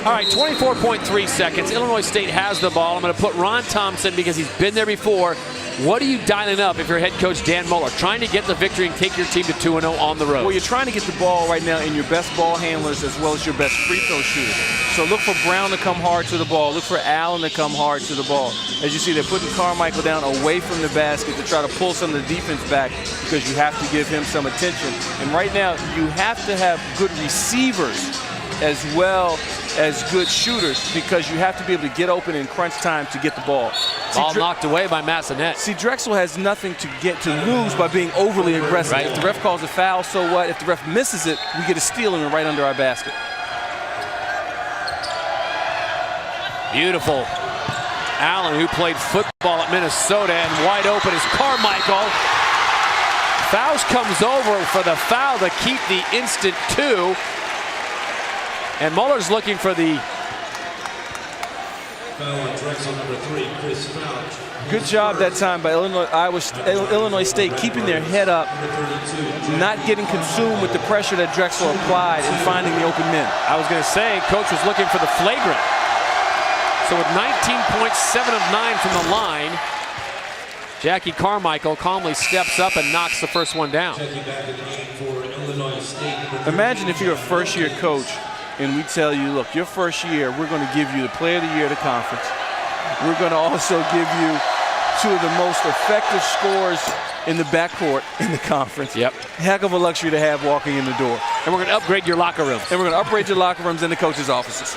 All right, 24.3 seconds. Illinois State has the ball. I'm going to put Ron Thompson because he's been there before. What are you dialing up if you're head coach Dan Muller? Trying to get the victory and take your team to 2-0 on the road. Well, you're trying to get the ball right now in your best ball handlers as well as your best free throw shooters. So look for Brown to come hard to the ball. Look for Allen to come hard to the ball. As you see, they're putting Carmichael down away from the basket to try to pull some of the defense back because you have to give him some attention. And right now, you have to have good receivers as well as good shooters because you have to be able to get open in crunch time to get the ball. Ball knocked away by Massanet. See, Drexel has nothing to lose by being overly aggressive. Right. If the ref calls a foul, so what? If the ref misses it, we get a steal and right under our basket. Beautiful. Allen, who played football at Minnesota, and wide open is Carmichael. Fouls comes over for the foul to keep the instant 2. And Muller's looking for the foul on Drexel number 3, Chris Fouch. Good job that time by Illinois State keeping their head up, not getting consumed with the pressure that Drexel applied and finding the open men. I was going to say, coach was looking for the flagrant. So with 19.7 of 9 from the line, Jackie Carmichael calmly steps up and knocks the first one down. Imagine if you're a first-year coach and we tell you, look, your first year, we're going to give you the player of the year of the conference. We're going to also give you 2 of the most effective scorers in the backcourt in the conference. Yep. Heck of a luxury to have walking in the door. And we're going to upgrade your locker rooms. And we're going to upgrade your locker rooms in the coach's offices.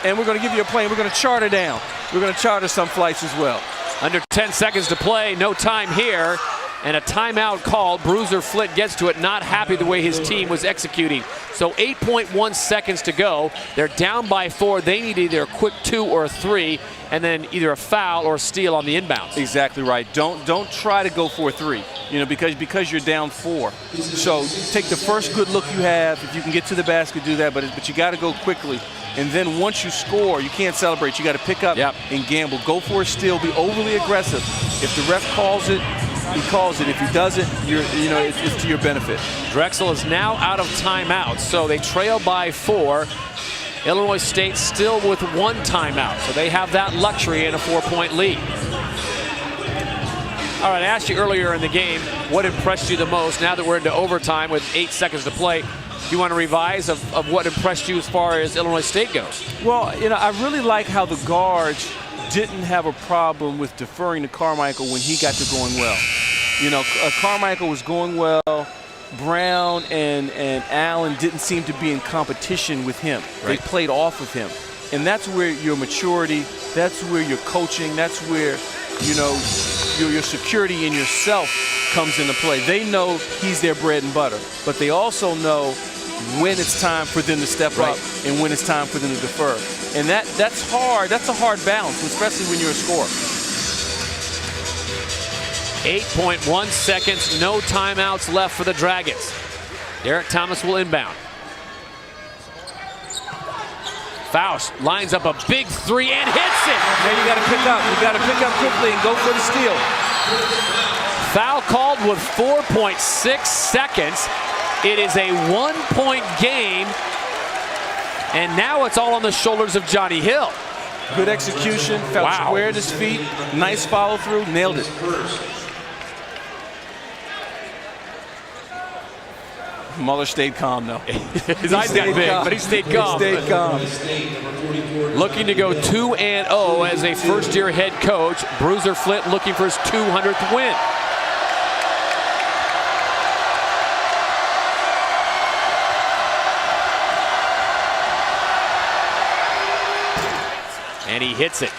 And we're going to give you a plane. We're going to charter down. We're going to charter some flights as well. Under 10 seconds to play, no time here. and a timeout called. Bruiser Flitt gets to it, not happy the way his team was executing. So 8.1 seconds to go. They're down by 4. They need either a quick 2 or a 3, and then either a foul or a steal on the inbounds. Exactly right. Don't try to go for a 3, because you're down 4. So take the first good look you have. If you can get to the basket, do that. But you got to go quickly. And then once you score, you can't celebrate. You got to pick up and gamble. Go for a steal. Be overly aggressive. If the ref calls it, he calls it. If he doesn't, it's to your benefit. Drexel is now out of timeouts, so they trail by 4. Illinois State still with 1 timeout, so they have that luxury in a 4-point lead. All right, I asked you earlier in the game what impressed you the most. Now that we're into overtime with 8 seconds to play, do you want to revise of what impressed you as far as Illinois State goes? Well, I really like how the guards didn't have a problem with deferring to Carmichael when he got to going well. Carmichael was going well. Brown and Allen didn't seem to be in competition with him. Right. They played off of him. And that's where your maturity, that's where your coaching, that's where, your security in yourself comes into play. They know he's their bread and butter, but they also know when it's time for them to step up and when it's time for them to defer. And that's hard. That's a hard balance, especially when you're a scorer. 8.1 seconds, no timeouts left for the Dragons. Derek Thomas will inbound. Faust lines up a big 3 and hits it. Now you got to pick up. You got to pick up quickly and go for the steal. Foul called with 4.6 seconds. It is a 1-point game, and now it's all on the shoulders of Johnny Hill. Good execution, felt square at his feet, nice follow through, nailed it. Muller stayed calm, though. His eyes got big, but he stayed calm. He stayed calm. Looking to go 2-0 as a first-year head coach. Bruiser Flitt looking for his 200th win. And he hits it.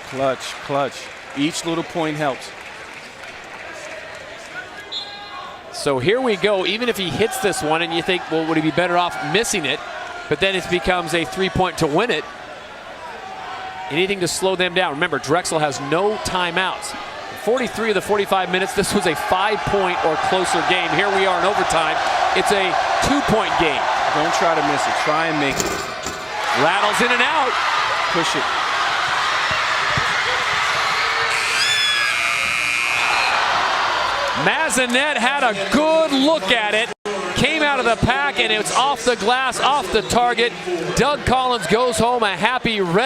Clutch. Each little point helps. So here we go. Even if he hits this one and you think, well, would he be better off missing it? But then it becomes a 3-point to win it. Anything to slow them down. Remember, Drexel has no timeouts. 43 of the 45 minutes, this was a 5-point or closer game. Here we are in overtime. It's a 2-point game. Don't try to miss it. Try and make it. Rattles in and out. Push it. Mazinet had a good look at it. Came out of the pack, and it's off the glass, off the target. Doug Collins goes home a happy red.